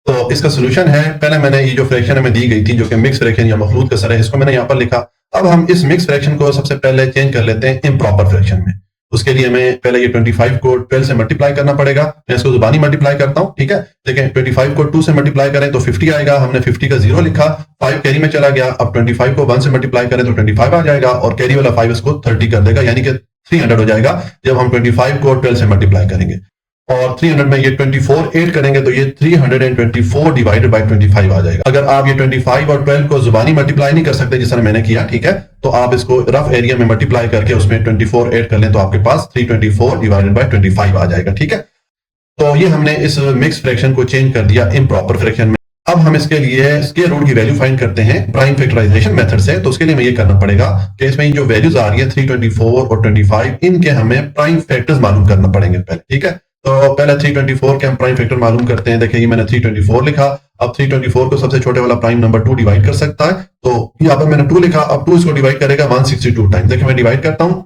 तो इसका सोल्यूशन है, पहले मैंने ये जो फ्रैक्शन हमें दी गई थी जो कि मिक्स फ्रैक्शन या मखलूत कसर है, इसको मैंने यहाँ पर लिखा। अब हम इस मिक्स फ्रैक्शन को सबसे पहले चेंज कर लेते हैं इम्प्रॉपर फ्रैक्शन में। उसके लिए हमें पहले ये 25 को 12 से मल्टीप्लाई करना पड़ेगा। मैं इसको जुबानी मल्टीप्लाई करता हूं, ठीक है। देखें 25 को 2 से मल्टीप्लाई करें तो 50 आएगा। हमने 50 का 0 लिखा, 5 कैरी में चला गया। अब 25 को 1 से मल्टीप्लाई करें तो 25 आ जाएगा और कैरी वाला 5 इसको 30 कर देगा, यानी कि 300 हो जाएगा जब हम 25 को 12 से मल्टीप्लाई करेंगे। और 300 में ये 24 ऐड करेंगे तो ये 324 डिवाइडेड बाय 25 आ जाएगा। अगर आप ये 25 और 12 को जुबानी मल्टीप्लाई नहीं कर सकते जिस तरह मैंने किया, ठीक है, तो आप इसको रफ एरिया में मल्टीप्लाई करके उसमें 24 ऐड कर लें तो आपके पास 324 डिवाइडेड बाय 25 आ जाएगा, ठीक है। तो ये हमने इस मिक्स फ्रैक्शन को चेंज कर दिया इम्प्रॉपर फ्रैक्शन में। अब हम इसके लिए स्क्वायर रूट की वैल्यू फाइंड करते हैं प्राइम फैक्टराइजेशन मेथड से। तो उसके लिए हमें ये करना पड़ेगा कि इसमें जो वैल्यूज आ रही है 324 और 25, इनके हमें प्राइम फैक्टर्स मालूम करना पड़ेंगे पहले, ठीक है। तो पहले 324 के हम प्राइम फैक्टर मालूम करते हैं। देखिए ये मैंने 324 लिखा। अब 324 को सबसे छोटे वाला प्राइम नंबर 2 डिवाइड कर सकता है, तो यहाँ पर मैंने 2 लिखा। अब 2 इसको डिवाइड करेगा 162 टाइम। देखिए मैं डिवाइड करता हूँ,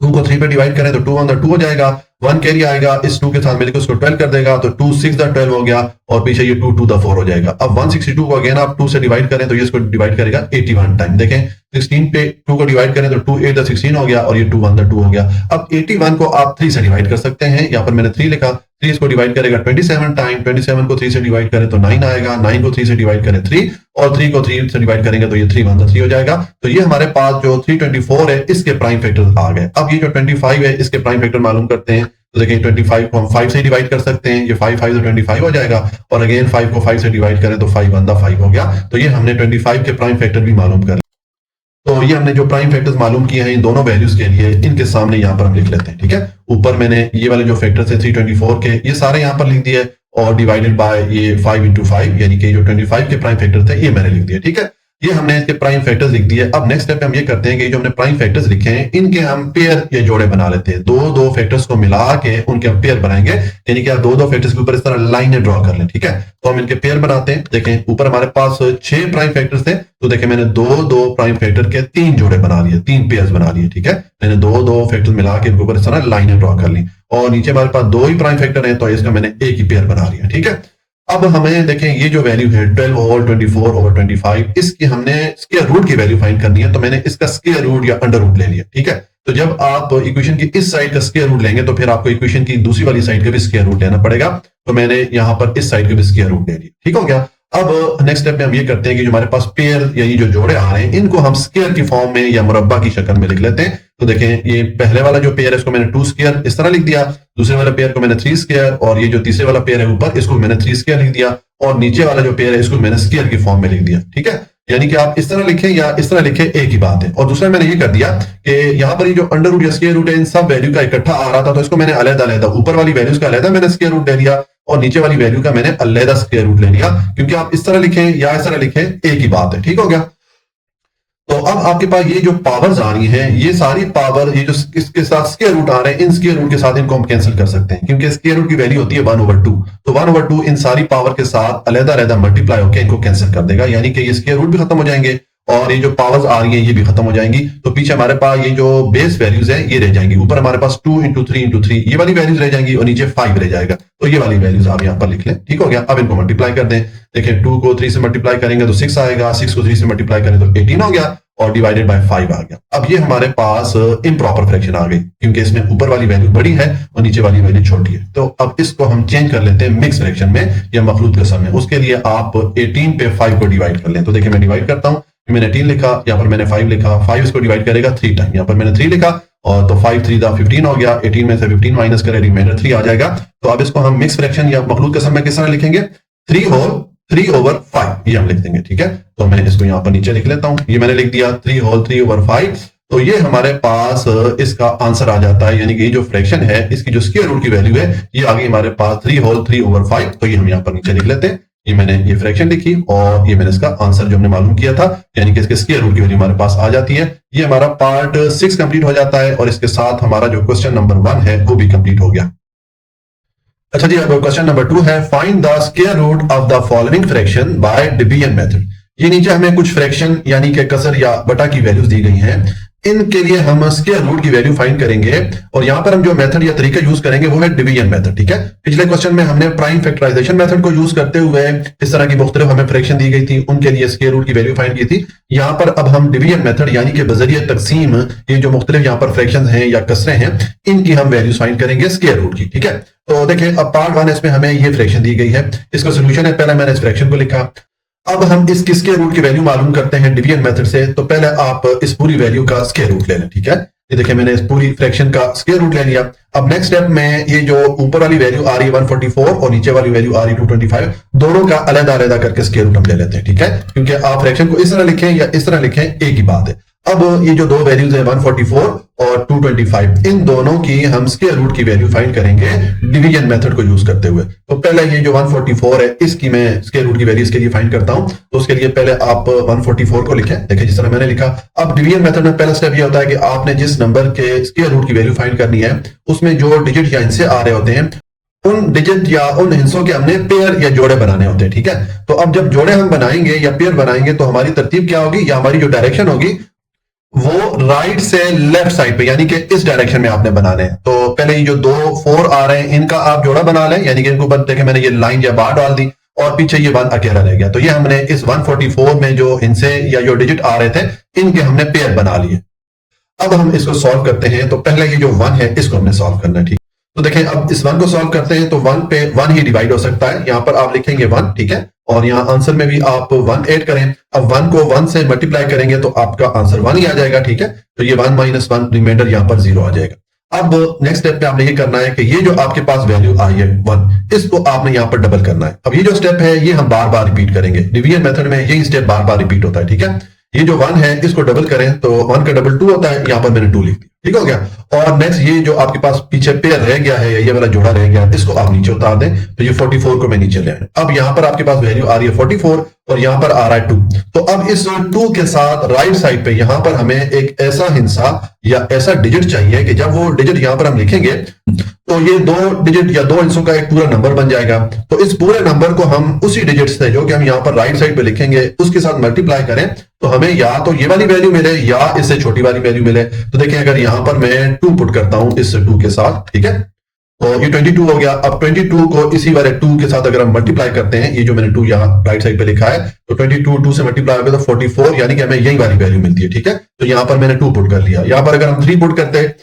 2 को 3 पे डिवाइड करें तो 2 ऑन द 2 हो जाएगा। 1 कैरी आएगा, इस 2 के साथ मिलकर उसको 12 कर देगा तो 2 6 द 12 हो गया और पीछे ये 2 2 द 4 हो जाएगा। अब 162 को अगेन आप 2 से डिवाइड करें तो ये इसको डिवाइड करेगा 81 टाइम। देखें 16 पे 2 को डिवाइड करें तो 2 8 द 16 हो गया और ये 2 1 द 2 हो गया। अब 81 को आप 3 से डिवाइड कर सकते हैं। यहाँ पर मैंने 3 लिखा, 3 इसको डिवाइड करेगा 27 टाइम। 27 को 3 से डिवाइड करें तो 9 आएगा। 9 को 3 से डिवाइड करें 3 और 3 को 3 से डिवाइड करेंगे तो ये 3 1 3 हो जाएगा। तो ये हमारे पास जो 324 है इसके प्राइम फैक्टर्स आ गए। अब ये जो 25 है इसके प्राइम फैक्टर मालूम करते हैं। तो देखिए 25 को हम 5 से डिवाइड कर सकते हैं, ये 5 5 तो 25 हो जाएगा और अगेन 5 को 5 से डिवाइड करें तो 5 1 5 हो गया। तो ये हमने 25 के प्राइम फैक्टर भी मालूम कर। तो ये हमने जो प्राइम फैक्टर्स मालूम किए हैं इन दोनों वैल्यूज के लिए, इनके सामने यहाँ पर हम लिख लेते हैं, ठीक है। ऊपर मैंने ये वाले जो फैक्टर्स है 324 के ये सारे यहाँ पर लिख दिए और डिवाइडेड बाय ये 5 into 5 यानी कि जो 25 के प्राइम फैक्टर थे ये मैंने लिख दिया, ठीक है। ये हमने इसके प्राइम फैक्टर्स लिख दिए। अब नेक्स्ट स्टेप पे हम ये करते हैं कि जो हमने प्राइम फैक्टर्स लिखे हैं इनके हम पेयर या जोड़े बना लेते हैं। दो फैक्टर्स को मिला के उनके हम पेयर बनाएंगे, यानी कि आप दो फैक्टर्स के ऊपर इस तरह लाइनें ड्रॉ कर लें, ठीक है। तो हम इनके पेयर बनाते हैं। देखें ऊपर हमारे पास 6 प्राइम फैक्टर्स थे, तो देखें मैंने दो प्राइम फैक्टर के 3 जोड़े बना लिए, 3 पेयर्स बना लिए, ठीक है। मैंने दो फैक्टर्स मिला के इनके ऊपर इस तरह लाइनें ड्रॉ कर ली और नीचे हमारे पास 2 ही प्राइम फैक्टर है तो इसका मैंने एक ही पेयर बना लिया, ठीक है। अब हमें देखें ये जो वैल्यू है 12 ओवर 24 ओवर 25, इसकी हमने स्क्वायर रूट की वैल्यू फाइंड करनी है। तो मैंने इसका स्क्वायर रूट या अंडर रूट ले लिया, ठीक है। तो जब आप इक्वेशन की इस साइड का स्क्वायर रूट लेंगे तो फिर आपको इक्वेशन की दूसरी वाली साइड का भी स्क्वायर रूट लेना पड़ेगा। तो मैंने यहाँ पर इस साइड का भी स्क्वायर रूट ले लिया, ठीक हो गया। अब नेक्स्ट स्टेप में हम ये करते हैं कि जो हमारे पास पेयर या ये जो जोड़े आ रहे हैं इनको हम स्क्वायर की फॉर्म में या मुरब्बा की शक्ल में लिख लेते हैं। तो देखें ये पहले वाला जो पेयर है इसको मैंने 2 स्क्वायर इस तरह लिख दिया, दूसरे वाले पेयर को मैंने 3 स्क्वायर और ये जो तीसरे वाला पेयर है ऊपर इसको मैंने 3 स्क्वायर लिख दिया और नीचे वाला जो पेयर है इसको मैंने स्क्वायर की फॉर्म में लिख दिया, ठीक है। यानी कि आप इस तरह लिखें या इस तरह लिखें एक ही बात है। और दूसरा मैंने ये कर दिया कि यहाँ पर ये जो अंडर रूट या स्क्वायर रूट है इन सब वैल्यू का इकट्ठा आ रहा था तो इसको मैंने अलग-अलग ऊपर वाली वैल्यूज का अलग मैंने स्क्वायर रूट ले लिया और नीचे वाली वैल्यू का मैंने अलग स्क्वायर रूट ले लिया, क्योंकि आप इस तरह लिखें या इस तरह लिखें एक ही बात है, ठीक हो गया। तो अब आपके पास ये जो पावर्स आ रही हैं ये सारी पावर ये जो इसके साथ स्क्वायर रूट आ रहे हैं इन स्क्वायर रूट के साथ इनको हम कैंसिल कर सकते हैं, क्योंकि स्क्वायर रूट की वैल्यू होती है 1/2। तो 1/2 इन सारी पावर के साथ अलग-अलग मल्टीप्लाई होकर इनको कैंसिल कर देगा, यानी कि ये स्क्वायर रूट भी खत्म हो जाएंगे और ये जो पावर्स आ रही हैं ये भी खत्म हो जाएंगी। तो पीछे हमारे पास ये जो बेस वैल्यूज है ये रह जाएंगी। ऊपर हमारे पास 2 into 3 into 3 ये वाली वैल्यूज रह जाएंगी और नीचे 5 रह जाएगा। तो ये वाली वैल्यूज आप यहाँ पर लिख लें, ठीक हो गया। अब इनको मल्टीप्लाई कर दें। देखिए 2 को 3 से मल्टीप्लाई करेंगे तो 6 आएगा, 6 को 3 से मल्टीप्लाई करें तो 18 हो गया और डिवाइडेड बाय 5 आ गया। अब ये हमारे पास इम्प्रॉपर फ्रैक्शन आ गई, क्योंकि इसमें ऊपर वाली वैल्यू बड़ी है और नीचे वाली वैल्यू छोटी है। तो अब इसको हम चेंज कर लेते हैं मिक्स फ्रैक्शन में या मखलूत कसम में। उसके लिए आप 18 पे 5 को डिवाइड कर लें। तो देखिए मैं डिवाइड करता हूं, मैंने 18 लिखा, यहाँ पर मैंने 5 लिखा, 5 इसको डिवाइड करेगा 3 टाइम, यहाँ पर मैंने 3 लिखा और तो 5 3 15 हो गया। 18 में से 15 माइनस करें रिमाइंडर 3 आ जाएगा। तो अब इसको हम मिक्स फ्रैक्शन या मखलूत कसम में किस तरह लिखेंगे, 3/3/5 ये हम लिख देंगे, ठीक है। तो मैं इसको यहाँ पर नीचे लिख लेता हूं, ये मैंने लिख दिया 3/3/5। तो ये हमारे पास इसका आंसर आ जाता है, यानी कि जो फ्रैक्शन है इसकी जो स्क्वायर रूट की वैल्यू है ये आ गई हमारे पास 3/3/5। तो ये हम यहाँ पर नीचे लिख लेते हैं। ये मैंने ये फ्रैक्शन लिखी और ये मैंने इसका आंसर जो हमने मालूम किया था, यानी कि इसके स्क्वायर रूट की वैल्यू हमारे पास आ जाती है। ये हमारा पार्ट 6 कंप्लीट हो जाता है और इसके साथ हमारा जो क्वेश्चन नंबर 1 है वो भी कंप्लीट हो गया। अच्छा जी, अब क्वेश्चन नंबर 2 है find the square root of the following fraction by division method. ये नीचे हमें कुछ फ्रैक्शन यानी कि कसर या बटा की वैल्यूज दी गई हैं। इनके लिए हम स्क्वायर रूट की वैल्यू फाइंड करेंगे और यहां पर हम जो मेथड या तरीका यूज करेंगे वो है डिवीजन मेथड। ठीक है, पिछले क्वेश्चन में हमने प्राइम फैक्टराइजेशन मेथड को यूज करते हुए इस तरह की मुख्तलिफ हमें फ्रैक्शन दी गई थी, उनके लिए स्क्वायर रूट की वैल्यू फाइंड की थी। यहां पर अब हम डिवीजन मेथड यानी कि बजरिया तकसीम, ये जो मुख्तलिफ यहाँ पर फ्रैक्शन हैं या कसरे हैं, इनकी हम वैल्यूज फाइंड करेंगे स्क्वायर रूट की। ठीक है, तो देखिए अब पार्ट 1 इसमें हमें ये फ्रैक्शन दी गई है, इसका सोल्यूशन है। पहले मैंने इस फ्रैक्शन को लिखा, अब हम इस स्क्वायर रूट की वैल्यू मालूम करते हैं डिवीजन मेथड से। तो पहले आप इस पूरी वैल्यू का स्क्वायर रूट ले लें। ठीक है, ये देखिए मैंने इस पूरी फ्रैक्शन का स्क्वायर रूट ले लिया। अब नेक्स्ट स्टेप में ये जो ऊपर वाली वैल्यू आ रही है 144 और नीचे वाली वैल्यू आ रही है 225, दोनों का अलग अलग करके स्क्वायर रूट हम ले लेते हैं। ठीक है, क्योंकि आप फ्रैक्शन को इस तरह लिखें या इस तरह लिखें एक ही बात है। अब ये जो दो वैल्यूज है 144 और 225, इन दोनों की हम स्क्वायर रूट की वैल्यू फाइंड करेंगे डिवीजन मेथड को यूज करते हुए। तो पहले ये जो 144 है इसकी मैं स्क्वायर रूट की वैल्यू इसके लिए फाइंड करता हूं। तो उसके लिए पहले आप 144 को लिखें, देखिए जिस तरह मैंने लिखा। अब डिवीजन मेथड में पहला स्टेप ये होता है कि आपने जिस नंबर के स्क्वायर रूट की वैल्यू फाइंड करनी है उसमें जो डिजिट या हिस्से आ रहे होते हैं उन डिजिट या उन हिस्सों के हमने पेयर या जोड़े बनाने होते हैं। ठीक है, तो अब जब जोड़े हम बनाएंगे या पेयर बनाएंगे तो हमारी तरतीब क्या होगी या हमारी जो डायरेक्शन होगी वो राइट से लेफ्ट साइड पे यानी कि इस डायरेक्शन में आपने बनाने हैं। तो पहले ये जो दो 4 आ रहे हैं इनका आप जोड़ा बना लें, यानी कि इनको देखें मैंने ये लाइन या बार डाल दी और पीछे ये 1 अकेला रह गया। तो ये हमने इस 144 में जो हिस्से या जो डिजिट आ रहे थे इनके हमने पेयर बना लिए। अब हम इसको सॉल्व करते हैं। तो पहले ये जो 1 है इसको हमने सॉल्व करना है। ठीक, तो देखें अब इस 1 को सॉल्व करते हैं तो 1 पे 1 ही डिवाइड हो सकता है। यहां पर आप लिखेंगे 1, ठीक है, और यहां आंसर में भी आप 1 ऐड करें। अब 1 को 1 से मल्टीप्लाई करेंगे तो आपका आंसर 1 ही आ जाएगा। ठीक है, तो ये 1 - 1 रिमाइंडर यहां पर 0 आ जाएगा। अब नेक्स्ट स्टेप पे आपने ये करना है कि ये जो आपके पास वैल्यू आई है 1, इसको आपने यहां पर डबल करना है। अब ये जो स्टेप है ये हम बार बार रिपीट करेंगे। डिवीजन मेथड में यही स्टेप बार बार रिपीट होता है। ठीक है, ये जो 1 है इसको डबल करें तो 1 का डबल 2 होता है, यहां पर मैंने 2 लिख दिया। ठीक हो गया। और नेक्स्ट ये जो आपके पास पीछे पेयर रह गया है या ये वाला जोड़ा रह गया है इसको आप नीचे उतार दें। तो ये 44 को मैं नीचे ले आया। अब यहां पर आपके पास वैल्यू आ रही है 44 और यहां पर आ रहा है 2। तो अब इस 2 के साथ राइट साइड पे यहां पर हमें एक ऐसा हिस्सा या ऐसा डिजिट चाहिए कि जब वो डिजिट यहां पर हम लिखेंगे तो ये 2 डिजिट या 2 हिस्सों का एक पूरा नंबर बन जाएगा। तो इस पूरे नंबर को हम उसी डिजिट से जो कि हम यहां पर राइट साइड पे लिखेंगे उसके साथ मल्टीप्लाई करें तो हमें या तो ये वाली वैल्यू मिले या इससे छोटी वाली वैल्यू मिले। तो देखिए अगर यहां पर मैं 2 पुट करता हूं इस 2 के साथ, ठीक है, तो ये 22 हो गया। अब 22 को इसी वाले 2 के साथ अगर हम मल्टीप्लाई करते हैं, ये जो मैंने 2 यहाँ राइट साइड पे लिखा है, तो 22 2 से मल्टीप्लाई होगा तो 44, यानी कि हमें यही वाली वैल्यू मिलती है। ठीक है, तो यहां पर मैंने 2 पुट कर लिया। यहां पर अगर हम 3 पुट करते हैं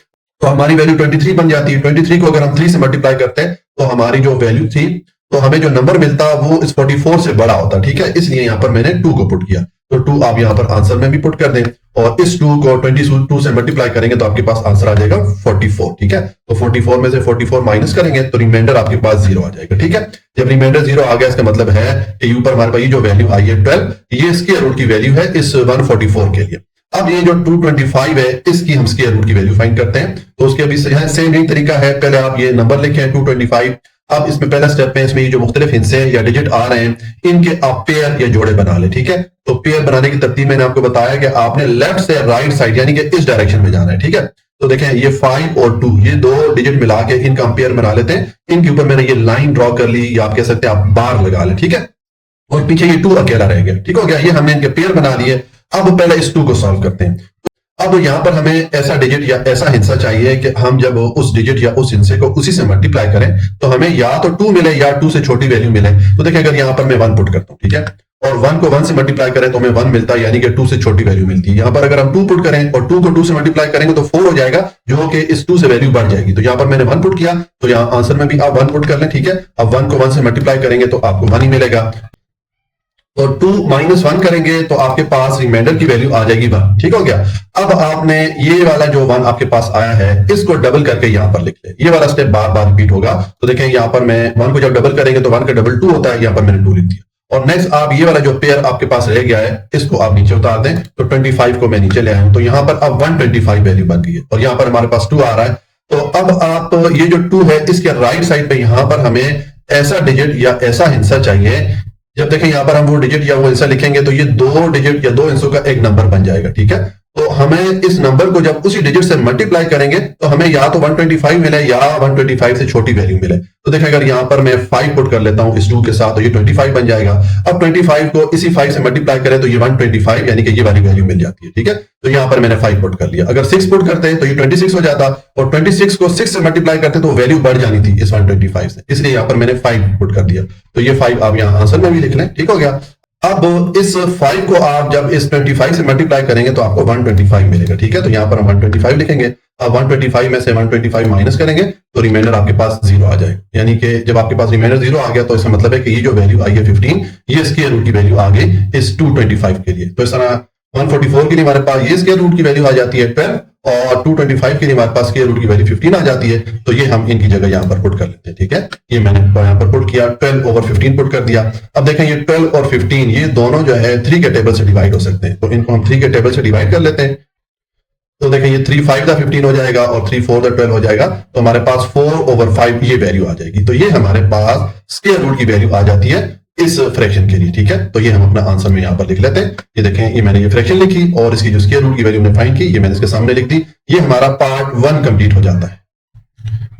तो हमारी वैल्यू 23 बन जाती है। 23 को अगर हम 3 से मल्टीप्लाई करते हैं तो हमारी जो वैल्यू थी तो हमें जो नंबर मिलता वो इस 44 से बड़ा होता। ठीक है, इसलिए यहां पर मैंने 2 को पुट किया। तो 2 आप यहां पर आंसर में भी पुट कर दें और इस 2 को 22 से मल्टीप्लाई करेंगे तो आपके पास आंसर आ जाएगा 44। ठीक है, तो 44 में से 44 माइनस करेंगे तो रिमाइंडर आपके पास 0 आ जाएगा। ठीक है, जब रिमाइंडर 0 आ गया इसका मतलब है कि ऊपर हमारे पास ये जो वैल्यू आई है 12, ये स्क्वायर रूट की वैल्यू है इस 144 के लिए। अब ये जो 225 है इसकी हम स्क्वायर रूट की वैल्यू फाइंड करते हैं। तो उसके अभी सेम ही तरीका है। पहले आप ये नंबर लिखें 225। अब इसमें पहला स्टेप में इसमें ये जो मुख्तलिफ हिस्से या डिजिट आ रहे हैं इनके आप पेयर या जोड़े बना ले। ठीक है, तो पेयर बनाने की तरतीब मैंने आपको बताया कि आपने लेफ्ट से राइट साइड यानी कि इस डायरेक्शन में जाना है। ठीक है, तो देखें ये 5 और 2 ये 2 डिजिट मिला के इनका हम पेयर बना लेते हैं। इनके ऊपर मैंने ये लाइन ड्रॉ कर ली या आप कह सकते हैं आप बार लगा ले। ठीक है, और पीछे ये 2 अकेला रह गया। ठीक हो गया, ये हमने इनके पेयर बना लिए। अब पहले इस 2 को सॉल्व करते हैं। अब यहां पर हमें ऐसा डिजिट या ऐसा हिस्सा चाहिए कि हम जब उस डिजिट या उस हिस्से को उसी से मल्टीप्लाई करें तो हमें या तो 2 मिले या 2 से छोटी वैल्यू मिले। तो देखिए अगर यहां पर मैं 1 पुट करता हूं, ठीक है, और 1 को 1 से मल्टीप्लाई करें तो हमें 1 मिलता है, यानी कि 2 से छोटी वैल्यू मिलती है। यहां पर अगर हम 2 पुट करें और 2 को 2 से मल्टीप्लाई करेंगे तो 4 हो जाएगा, जो कि इस 2 से वैल्यू बढ़ जाएगी। तो यहां पर मैंने 1 पुट किया, तो यहां आंसर में भी आप 1 पुट कर लें। ठीक है, अब 1 को 1 से मल्टीप्लाई करेंगे तो आपको 1 ही मिलेगा। और 2 - 1 करेंगे तो आपके पास रिमाइंडर की वैल्यू आ जाएगी 1। ठीक हो गया। अब आपने ये वाला जो 1 आपके पास आया है इसको डबल करके यहां पर लिख ले। ये वाला स्टेप बार बार रिपीट होगा। तो देखें यहां पर मैं 1 को जब डबल करेंगे तो 1 का डबल 2 होता है, यहां पर मैंने 2 लिख दिया। और नेक्स्ट आप ये वाला जो पेयर आपके पास रह गया है इसको आप नीचे उतार दें। तो 25 को मैं नीचे ले आया हूं, तो यहां पर अब 125 वैल्यू बन गई है और यहां पर हमारे पास 2 आ रहा है। तो अब आप ये जो 2 है इसके राइट साइड पे यहां पर हमें ऐसा डिजिट या ऐसा हिस्सा चाहिए। जब देखें यहां पर हम वो डिजिट या वो हिस्सा लिखेंगे तो ये 2 डिजिट या 2 हिस्सों का एक नंबर बन जाएगा। ठीक है, तो हमें इस नंबर को जब उसी डिजिट से मल्टीप्लाई करेंगे तो हमें या तो 125 मिले या 125 से छोटी वैल्यू मिले। तो देखिए अगर यहां पर मैं 5 पुट कर लेता हूं इस 2 के साथ तो ये 25 बन जाएगा। अब 25 को इसी 5 से मल्टीप्लाई करें तो ये 125 यानी कि ये वाली वैल्यू मिल जाती है। ठीक है, तो यहां पर मैंने 5 पुट कर लिया। अगर 6 पुट करते हैं तो ये 26 हो जाता और 26 को 6 से मल्टीप्लाई करते तो वैल्यू बढ़ जानी थी इस 125 से, इसलिए यहां पर मैंने 5 पुट कर दिया। तो ये 5 आप यहां आंसर में भी लिख लें। ठीक हो गया। अब इस 5 को आप जब इस 25 से मल्टीप्लाई करेंगे तो आपको 125 मिलेगा। ठीक है, तो यहां पर हम 125 लिखेंगे। अब 125 में से 125 माइनस करेंगे तो रिमाइंडर आपके पास 0 आ जाएगा। यानी कि जब आपके पास रिमाइंडर 0 आ गया तो इसका मतलब है कि ये जो वैल्यू आई है 15, ये स्क्वायर रूट की वैल्यू आ गई इस 225 के लिए। तो इस तरह 144 के लिए हमारे पास ये स्क्वायर रूट की वैल्यू आ जाती है 12 और 225 के लिए हमारे पास स्क्वायर रूट की वैल्यू 15 आ जाती है। तो ये हम इनकी जगह यहां पर पुट कर लेते हैं। ठीक है, ये मैंने यहां पर पुट किया, 12/15 पुट कर दिया। अब देखें ये 12 और 15 ये दोनों जो है 3 के टेबल से डिवाइड हो सकते हैं, तो इनको हम 3 के टेबल से डिवाइड कर लेते हैं। तो देखें ये 3/5 हो जाएगा और 3/4 हो जाएगा, तो हमारे पास 4/5 ये वैल्यू आ जाएगी। तो ये हमारे पास स्क्वायर रूट की वैल्यू आ जाती है इस फ्रैक्शन के लिए। ठीक है, तो ये हम अपना आंसर में यहां पर लिख लेते हैं। ये देखें ये मैंने ये फ्रैक्शन लिखी और इसकी जो स्क्वायर रूट की वैल्यू मैंने फाइंड की ये मैंने इसके सामने लिख दी। ये हमारा पार्ट 1 कंप्लीट हो जाता है।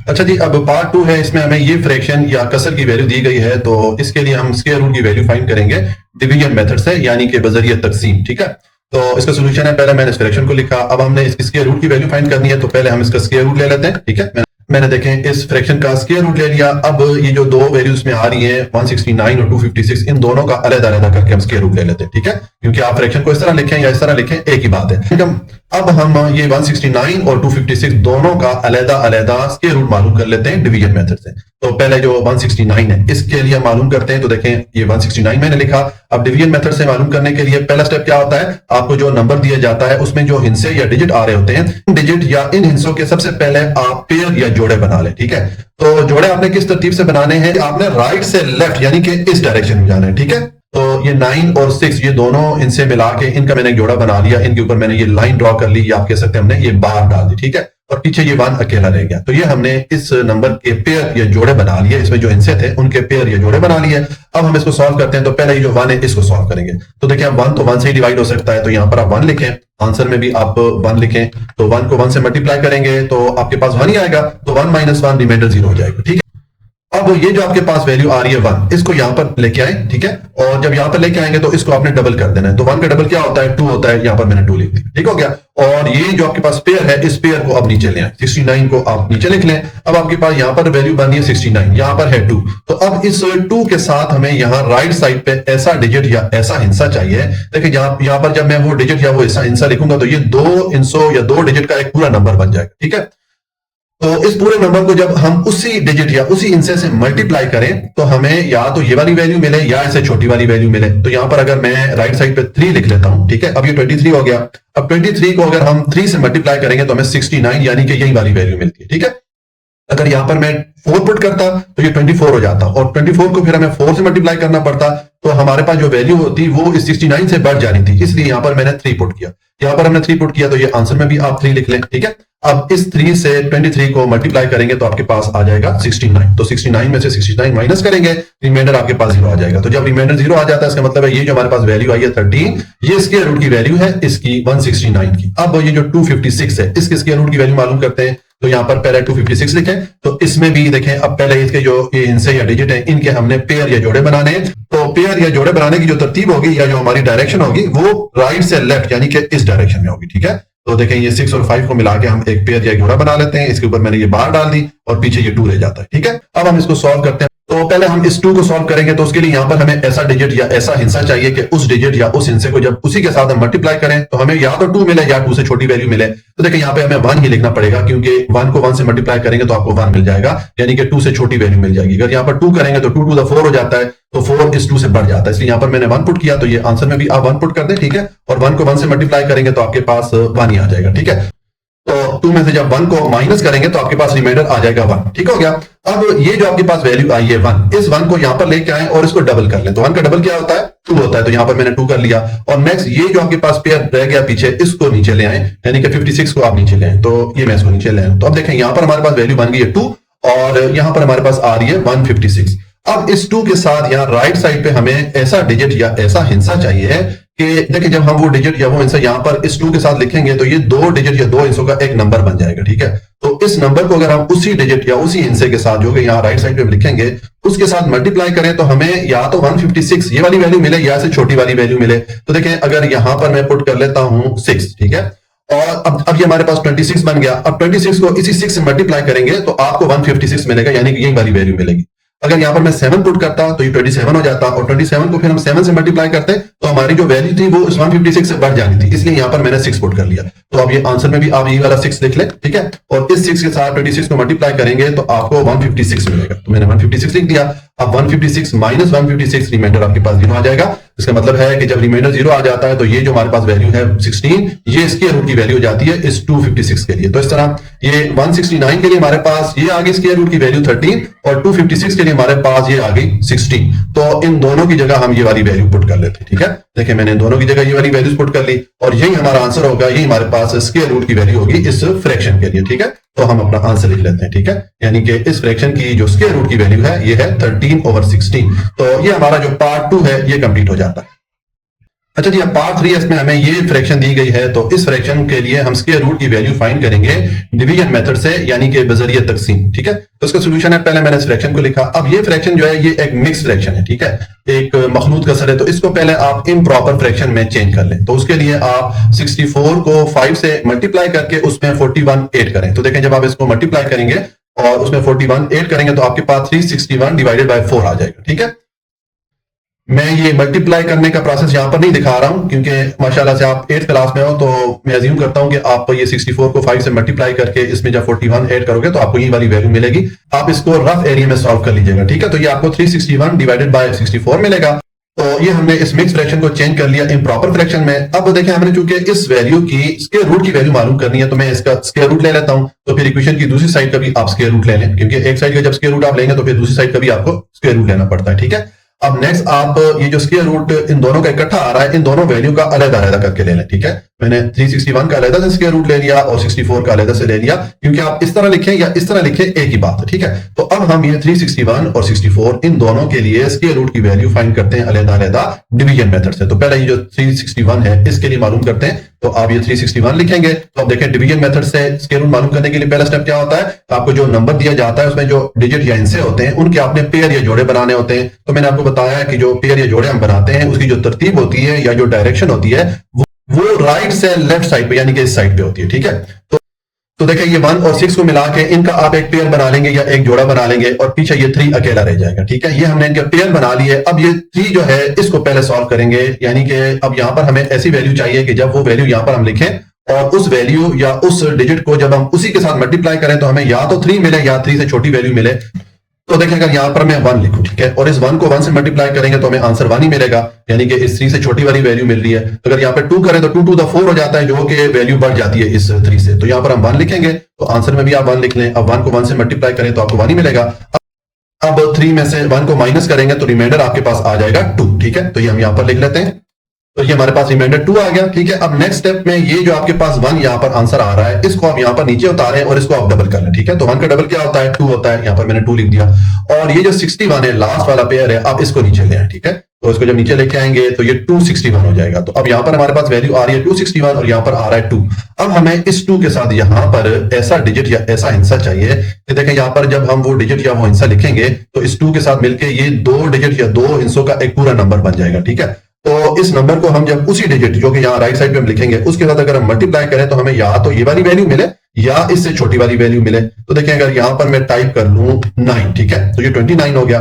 अच्छा जी, अब पार्ट 2 है, इसमें हमें ये फ्रैक्शन या कसर की वैल्यू दी गई है, तो इसके लिए हम स्क्वायर रूट की वैल्यू फाइंड करेंगे डिवीजन मेथड से, यानी कि बजरिया तकसीम। ठीक है, तो इसका सोल्यूशन है, पहले मैंने इस फ्रैक्शन को लिखा, अब हमने इसकी स्क्वायर रूट की वैल्यू फाइंड करनी है, तो पहले हम इसका स्क्वायर रूट ले लेते हैं। ठीक है, मैंने देखें इस फ्रैक्शन का स्क्वायर रूट ले लिया। अब ये जो दो वैल्यूज में आ रही हैं 169 और 256, इन दोनों का अलग-अलग करके हम स्क्वायर रूट ले लेते हैं। ठीक है, क्योंकि आप फ्रैक्शन को इस तरह लिखें या इस तरह लिखें एक ही बात है। अब हम ये 169 और 256 दोनों का अलग-अलग स्क्वायर रूट मालूम कर लेते हैं डिवीजन मेथड से। तो पहले जो 169 है इसके लिए मालूम करते हैं। तो देखें ये 169 मैंने लिखा। अब डिवीजन मेथड से मालूम करने के लिए पहला स्टेप क्या होता है, आपको जो नंबर दिया जाता है उसमें जो हिस्से या डिजिट आ रहे होते हैं, डिजिट या इन हिस्सों के सबसे पहले आप पेयर या जोड़े बना लें। ठीक है, तो जोड़े आपने किस तरतीब से बनाने हैं, आपने राइट से लेफ्ट यानी कि इस डायरेक्शन में जाना है। ठीक है, तो ये 9 और 6 ये दोनों इनसे मिला के इनका मैंने जोड़ा बना लिया, इनके ऊपर मैंने ये लाइन ड्रॉ कर ली, या आप कह सकते हैं हमने ये बार डाल दी। ठीक है, और पीछे ये 1 अकेला रह गया। तो ये हमने इस नंबर के पेयर या जोड़े बना लिए, इसमें जो हिस्से थे उनके पेयर या जोड़े बना लिए। अब हम इसको सॉल्व करते हैं। तो पहले ये जो 1 है इसको सॉल्व करेंगे। तो देखिए अब 1 तो 1 से ही डिवाइड हो सकता है, तो यहां पर आप 1 लिखें, आंसर में भी आप 1 लिखें। तो 1 को 1 से मल्टीप्लाई करेंगे तो आपके पास 1 ही आएगा, तो 1 - 1 रिमाइंडर 0 हो जाएगा। ठीक है, अब ये जो आपके पास वैल्यू आ रही है 1, इसको यहां पर लेके आए। ठीक है, और जब यहां पर लेके आएंगे तो इसको आपने डबल कर देना है। तो 1 का डबल क्या होता है, 2 होता है, यहां पर मैंने 2 लिख दिया। ठीक हो गया। और ये जो आपके पास पेयर है इस पेयर को अब नीचे ले आए, 69 को आप नीचे लिख लें। अब आपके पास यहां पर वैल्यू बनी है 69, यहां पर है 2। तो अब इस 2 के साथ हमें यहां राइट साइड पे ऐसा डिजिट या ऐसा हिस्सा चाहिए। देखिए यहां पर जब मैं वो डिजिट या वो ऐसा हिस्सा लिखूंगा तो ये 2 हिस्सों या 2 डिजिट का एक पूरा नंबर बन जाएगा। ठीक है, तो इस पूरे नंबर को जब हम उसी डिजिट या उसी हिस्से से मल्टीप्लाई करें तो हमें या तो ये वाली वैल्यू मिले या इससे छोटी वाली वैल्यू मिले। तो यहां पर अगर मैं राइट साइड पे 3 लिख लेता हूं, ठीक है, अब ये 23 हो गया। अब 23 को अगर हम 3 से मल्टीप्लाई करेंगे तो हमें 69 यानी कि यही वाली वैल्यू मिलती है। ठीक है, अगर यहां पर मैं 4 पुट करता तो ये 24 हो जाता, और 24 को फिर हमें 4 से मल्टीप्लाई करना पड़ता, तो हमारे पास जो वैल्यू होती वो इस 69 से बढ़ जानी थी, इसलिए यहां पर मैंने 3 पुट किया। यहां पर हमने 3 पुट किया तो ये आंसर में भी आप 3 लिख लें। ठीक है, अब इस 3 से 23 को मल्टीप्लाई करेंगे तो आपके पास आ जाएगा 69। तो 69 में से 69 माइनस करेंगे, रिमाइंडर आपके पास 0 आ जाएगा। तो जब रिमाइंडर 0 आ जाता है इसका मतलब है ये जो हमारे पास वैल्यू आई है 13, ये स्क्वायर रूट की वैल्यू है इसकी 169 की। अब ये जो 256 है इसके स्क्वायर रूट की वैल्यू मालूम करते हैं। तो यहां पर पहले 256 लिखें, तो इसमें भी देखें अब पहले इसके जो ये हिस्से या डिजिट है इनके हमने पेयर या जोड़े बनाने हैं। तो पेयर या जोड़े बनाने की जो तरतीब होगी या जो हमारी डायरेक्शन होगी वो राइट से लेफ्ट यानी कि इस डायरेक्शन में होगी। ठीक है, तो देखें ये 6 और 5 को मिला के हम एक पेयर या जोड़ा बना लेते हैं। इसके ऊपर मैंने ये बार डाल दी और पीछे ये 2 रह जाता है। ठीक है, अब हम इसको सॉल्व करते हैं। तो पहले हम इस 2 को सॉल्व करेंगे, तो उसके लिए यहां पर हमें ऐसा डिजिट या ऐसा हिस्सा चाहिए कि उस डिजिट या उस हिस्से को जब उसी के साथ हम मल्टीप्लाई करें तो हमें या तो 2 मिले या 2 से छोटी वैल्यू मिले। तो देखिए यहाँ पे हमें 1 ही लिखना पड़ेगा, क्योंकि 1 को 1 से मल्टीप्लाई करेंगे तो आपको 1 मिल जाएगा, यानी कि 2 से छोटी वैल्यू मिल जाएगी। अगर यहाँ पर 2 करेंगे तो 2 to the 4 हो जाता है, तो 4 इस 2 से बढ़ जाता है, इसलिए यहाँ पर मैंने 1 पुट किया। तो ये आंसर में भी आप 1 पुट कर दें। ठीक है, और 1 को 1 से मल्टीप्लाई करेंगे तो आपके पास 1 ही आ जाएगा। ठीक है, तो 2 में से जब 1 को माइनस करेंगे तो आपके पास रिमाइंडर आ जाएगा 1। ठीक हो गया। अब ये जो आपके पास वैल्यू आई है 1, इस 1 को यहां पर लेके आए और इसको डबल कर लें। तो 1 का डबल क्या होता है, 2 होता है, तो यहां पर मैंने 2 कर लिया। और नेक्स्ट ये जो आपके पास पेयर रह गया पीछे, इसको नीचे ले आए, यानी कि 56 को आप नीचे ले आए। तो ये मैं इसको नीचे ले आऊं, तो अब देखें यहां पर हमारे पास वैल्यू बन गई है 2 और यहां पर हमारे पास आ रही है 156। अब इस 2 के साथ यहाँ राइट साइड पे हमें ऐसा डिजिट या ऐसा हिस्सा चाहिए है कि देखिए जब हम वो डिजिट या वो आंसर यहाँ पर इस 2 के साथ लिखेंगे तो ये 2 डिजिट या 2 अंशों का एक नंबर बन जाएगा, ठीक है। तो इस नंबर को अगर हम उसी डिजिट या उसी हिस्से के साथ जो कि यहाँ राइट साइड पे लिखेंगे उसके साथ मल्टीप्लाई करें तो हमें या तो 156 ये वाली वैल्यू मिले या से छोटी वाली वैल्यू मिले। तो देखें अगर यहां पर मैं पुट कर लेता हूं 6, ठीक है, और अब ये हमारे पास 26 बन गया। अब 26 को इसी 6 से मल्टीप्लाई करेंगे तो आपको 156 मिलेगा, यानी कि यही वाली वैल्यू मिलेगी। अगर यहां पर मैं 7 पुट करता तो ये 27 हो जाता, और 27 को फिर हम 7 से मल्टीप्लाई करते तो हमारी जो वैल्यू थी वो 156 से बढ़ जानी थी, इसलिए यहां पर मैंने 6 पुट कर लिया। तो अब ये आंसर में भी आप ये वाला 6 लिख लें, ठीक है, और इस 6 के साथ 26 को मल्टीप्लाई करेंगे तो आपको 156 मिलेगा। तो मैंने 156 लिख दिया। अब 156 माइनस 156 रिमाइंडर आपके पास 0 आ जाएगा। इसका मतलब है कि जब रिमाइंडर 0 आ जाता है तो ये जो हमारे पास वैल्यू है 16, ये स्क्वायर रूट की वैल्यू हो जाती है इस 256 के लिए। तो इस तरह ये 169 के लिए हमारे पास ये आ गई स्क्वायर रूट की वैल्यू 13, और 256 के लिए हमारे पास ये आ गई 16। तो इन दोनों की जगह हम ये वाली वैल्यू पुट कर लेते हैं, ठीक है। देखिए मैंने दोनों की जगह ये वाली वैल्यूज पुट कर ली, और यही हमारा आंसर होगा, यही हमारे पास स्क्वायर रूट की वैल्यू होगी इस फ्रैक्शन के लिए, ठीक है। तो हम अपना आंसर लिख लेते हैं, ठीक है, यानी कि इस फ्रैक्शन की जो स्क्वायर रूट की वैल्यू है ये है 13/16। तो ये हमारा जो पार्ट 2 है ये कंप्लीट हो जाता है। अच्छा जी, अब पार्ट 3 इसमें हमें ये फ्रैक्शन दी गई है, तो इस फ्रैक्शन के लिए हम स्क्वायर रूट की वैल्यू फाइंड करेंगे डिवीजन मेथड से, यानी कि बजरिया तकसीम, ठीक है। तो इसका सोल्यूशन है, पहले मैंने इस फ्रैक्शन को लिखा। अब ये फ्रैक्शन जो है ये एक मिक्स फ्रैक्शन है, ठीक है, एक मखलूत कसर है, तो इसको पहले आप इम्प्रॉपर फ्रैक्शन में चेंज कर लें। तो उसके लिए आप 64 को 5 से मल्टीप्लाई करके उसमें 41 ऐड करें। तो देखें जब आप इसको मल्टीप्लाई करेंगे और उसमें 41 ऐड करेंगे तो आपके पास 361 डिवाइडेड बाय 4 आ जाएगा, ठीक है। मैं ये मल्टीप्लाई करने का प्रोसेस यहां पर नहीं दिखा रहा हूं क्योंकि माशाल्लाह से आप 8th क्लास में हो, तो मैं अज्यूम करता हूं कि आप ये 64 को 5 से मल्टीप्लाई करके इसमें जब 41 ऐड करोगे तो आपको ये वाली वैल्यू मिलेगी। आप इसको रफ एरिया में सॉल्व कर लीजिएगा, ठीक है। तो ये आपको 361 डिवाइडेड बाय 64 मिलेगा। तो ये हमने इस मिक्स फ्रैक्शन को चेंज कर लिया इम्प्रॉपर फ्रैक्शन में। अब देखें हमने चूंकि इस वैल्यू की स्क्वायर रूट की वैल्यू मालूम करनी है, तो मैं इसका स्क्वायर रूट ले लेता हूं। तो फिर इक्वेशन की दूसरी साइड का भी आप स्क्वायर रूट ले लें, क्योंकि एक साइड का जब स्क्वायर रूट आप लेंगे तो फिर दूसरी साइड का भी आपको स्क्वायर रूट लेना पड़ता है, ठीक है। अब नेक्स्ट आप ये जो स्क्वायर रूट इन दोनों का इकट्ठा आ रहा है, इन दोनों वैल्यू का अलग अलग करके ले लें, ठीक है। मैंने 361 का अलग से स्क्वायर रूट ले लिया और 64 का अलग से ले लिया, क्योंकि आप इस तरह लिखें या इस तरह लिखें एक ही बात है, ठीक है। तो अब हम ये 361 और 64 इन दोनों के लिए स्क्वायर रूट की वैल्यू फाइंड करते हैं अलग डिवीजन मेथड से। तो पहले ये जो 361 है इसके लिए मालूम करते हैं, तो आप ये 361 लिखेंगे। तो अब देखें डिवीजन मेथड से स्क्वायर रूट मालूम करने के लिए पहला स्टेप क्या होता है, तो आपको जो नंबर दिया जाता है उसमें जो डिजिट या हिस्से होते हैं उनके आपने पेयर या जोड़े बनाने होते हैं। तो मैंने आपको बताया कि जो पेयर या जोड़े हम बनाते हैं उसकी जो तरतीब होती है या जो डायरेक्शन होती है वो राइट से लेफ्ट साइड पे यानी कि इस साइड पे होती है, ठीक है। तो देखिए ये 1 और 6 को मिला के इनका आप एक पेयर बना लेंगे या एक जोड़ा बना लेंगे, और पीछे ये 3 अकेला रह जाएगा, ठीक है। ये हमने इनके पेयर बना लिए। अब ये 3 जो है इसको पहले सॉल्व करेंगे, यानी कि अब यहां पर हमें ऐसी वैल्यू चाहिए कि जब वो वैल्यू यहां पर हम लिखें और उस वैल्यू या उस डिजिट को जब हम उसी के साथ मल्टीप्लाई करें तो हमें या तो 3 मिले या 3 से छोटी वैल्यू मिले। तो देखिए अगर यहां पर मैं 1 लिखूं, ठीक है, और इस 1 को 1 से मल्टीप्लाई करेंगे तो हमें आंसर 1 ही मिलेगा, यानी कि इस 3 से छोटी वाली वैल्यू मिल रही है। तो अगर यहाँ पे 2 करें तो 2 to the 4 हो जाता है, जो कि वैल्यू बढ़ जाती है इस 3 से। तो यहाँ पर हम 1 लिखेंगे, तो आंसर में भी आप 1 लिख लें। अब 1 को 1 से मल्टीप्लाई करें तो आपको 1 ही मिलेगा। अब 3 में से 1 को माइनस करेंगे तो रिमाइंडर आपके पास आ जाएगा 2, ठीक है। तो ये हम यहाँ पर लिख लेते हैं। तो ये हमारे पास रिमाइंडर 2 आ गया, ठीक है। अब नेक्स्ट स्टेप में ये जो आपके पास 1 यहाँ पर आंसर आ रहा है, इसको आप यहाँ पर नीचे उतारें और इसको आप डबल कर लें, ठीक है। तो 1 का डबल क्या होता है, 2 होता है। यहाँ पर मैंने 2 लिख दिया। और ये जो 61 है लास्ट वाला पेयर है, आप इसको नीचे ले आए, ठीक है। तो इसको जब नीचे लेके आएंगे तो ये 261 हो जाएगा। तो अब यहाँ पर हमारे पास वैल्यू आ रही है 261 और यहाँ पर आ रहा है 2। अब हमें इस 2 के साथ यहाँ पर ऐसा डिजिट या ऐसा हिस्सा चाहिए कि देखें यहाँ पर जब हम वो डिजिट या वो हिस्सा लिखेंगे तो इस 2 के साथ मिलकर ये 2 डिजिट या 2 हिस्सों का एक पूरा नंबर बन जाएगा, ठीक है। तो इस नंबर को हम जब उसी डिजिट जो कि यहाँ राइट साइड पे हम लिखेंगे उसके साथ अगर हम मल्टीप्लाई करें तो हमें या तो ये वाली वैल्यू मिले या इससे छोटी वाली वैल्यू मिले। तो देखें अगर यहां पर मैं टाइप कर लूं 9, ठीक है, तो ये 29 हो गया।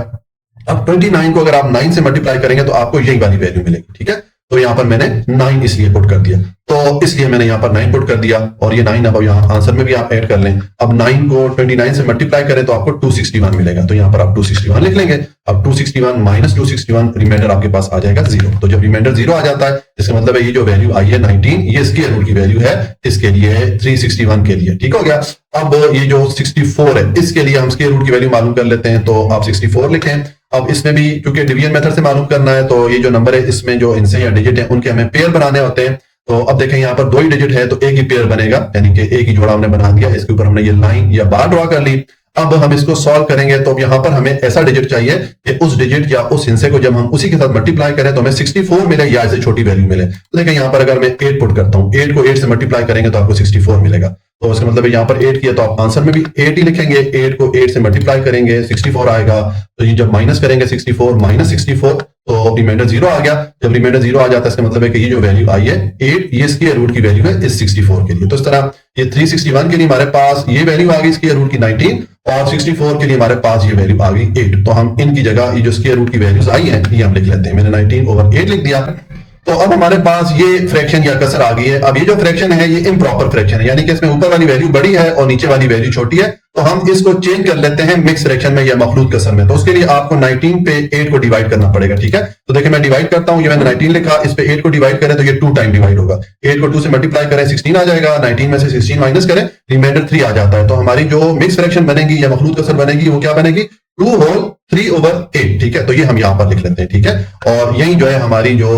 अब 29 को अगर आप 9 से मल्टीप्लाई करेंगे तो आपको यही वाली वैल्यू मिलेगी, ठीक है। तो यहां पर मैंने 9 इसलिए पुट कर दिया, तो इसलिए मैंने यहां पर 9 पुट कर दिया, और ये 9 अब यहां आंसर में भी आप ऐड कर लें। अब 9 को 29 से मल्टीप्लाई करें तो आपको 261 मिलेगा। तो यहां पर आप 261 लिख लेंगे। अब 261 माइनस 261 रिमाइंडर आपके पास आ जाएगा 0। तो जब रिमाइंडर 0 आ जाता है इसका मतलब है ये जो वैल्यू आई है 19, ये स्क्वायर रूट की वैल्यू है इसके लिए 361 के लिए, ठीक हो गया। अब ये जो 64 है इसके लिए हम स्क्वायर रूट की वैल्यू मालूम कर लेते हैं, तो आप 64 लिखें। अब इसमें भी क्योंकि डिवीजन मेथड से मालूम करना है, तो ये जो नंबर है इसमें जो इनसे या डिजिट है उनके हमें पेयर बनाने होते हैं। तो अब देखें यहाँ पर 2 ही डिजिट है तो एक ही पेयर बनेगा, यानी कि एक ही जोड़ा हमने बना दिया। इसके ऊपर हमने ये लाइन या बार ड्रॉ कर ली। अब हम इसको सॉल्व करेंगे तो अब यहाँ पर हमें ऐसा डिजिट चाहिए कि उस डिजिट या उस हिस्से को जब हम उसी के साथ मल्टीप्लाई करें तो हमें 64 मिले या इससे छोटी वैल्यू मिले। तो देखिए यहाँ पर अगर मैं 8 पुट करता हूँ, 8 को 8 से मल्टीप्लाई करेंगे तो आपको 64 मिलेगा। तो इसका मतलब यहाँ पर 8 किया तो आप आंसर में भी 8 ही लिखेंगे, 8 को 8 से मल्टीप्लाई करेंगे 64 आएगा। तो ये जब माइनस करेंगे 64 माइनस 64 तो रिमाइंडर 0 आ गया। जब रिमाइंडर 0 आ जाता है इसका मतलब है कि ये जो वैल्यू आई है 8, ये स्क्वायर रूट की वैल्यू है इस 64 के लिए। तो इस तरह ये 361 के लिए हमारे पास ये वैल्यू आ गई स्क्वायर रूट की 19 और 64 के लिए हमारे पास ये वैल्यू आ गई 8। तो हम इनकी जगह ये जो स्क्वायर रूट की वैल्यूज आई है ये हम लिख लेते हैं। मैंने 19/8 लिख दिया। तो अब हमारे पास ये फ्रैक्शन या कसर आ गई है। अब ये जो फ्रैक्शन है ये इम्प्रॉपर फ्रैक्शन है, यानी कि इसमें ऊपर वाली वैल्यू बड़ी है और नीचे वाली वैल्यू छोटी है। तो हम इसको चेंज कर लेते हैं मिक्स फ्रैक्शन में या मखलूत कसर में। तो उसके लिए आपको 19 पे 8 को डिवाइड करना पड़ेगा, ठीक है। तो देखिए मैं डिवाइड करता हूं, ये मैंने 19 लिखा, इस पे 8 को डिवाइड करें तो ये 2 टाइम डिवाइड होगा। 8 को 2 से मल्टीप्लाई करें 16 आ जाएगा, 19 में से 16 माइनस करें रिमाइंडर 3 आ जाता है। तो हमारी जो मिक्स फ्रैक्शन बनेगी या मखलूत कसर बनेगी वो क्या बनेगी, 2/3/8, ठीक है। तो ये हम यहां पर लिख लेते हैं, ठीक है। और यही जो है हमारी जो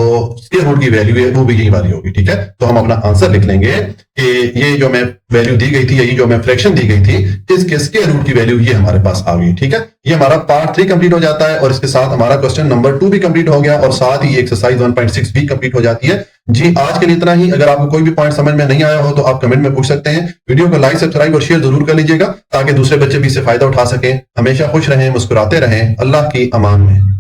स्क्वायर रूट की वैल्यू है वो भी यही वाली होगी, ठीक है। तो हम अपना आंसर लिख लेंगे कि ये जो मैं वैल्यू दी गई थी या ये जो मैं फ्रैक्शन दी गई थी इसके स्क्वायर रूट की वैल्यू ये हमारे पास आ गई, ठीक है। ये हमारा पार्ट 3 कंप्लीट हो जाता है और इसके साथ हमारा क्वेश्चन नंबर 2 भी कंप्लीट हो गया और साथ ही एक्सरसाइज 1.6 भी कंप्लीट हो जाती है। जी आज के लिए इतना ही। अगर आपको कोई भी पॉइंट समझ में नहीं आया हो तो आप कमेंट में पूछ सकते हैं। वीडियो को लाइक, सब्सक्राइब और शेयर जरूर कर लीजिएगा ताकि दूसरे बच्चे भी इससे फायदा उठा सकें। हमेशा खुश रहें, मुस्कुराते रहें। अल्लाह की अमान में।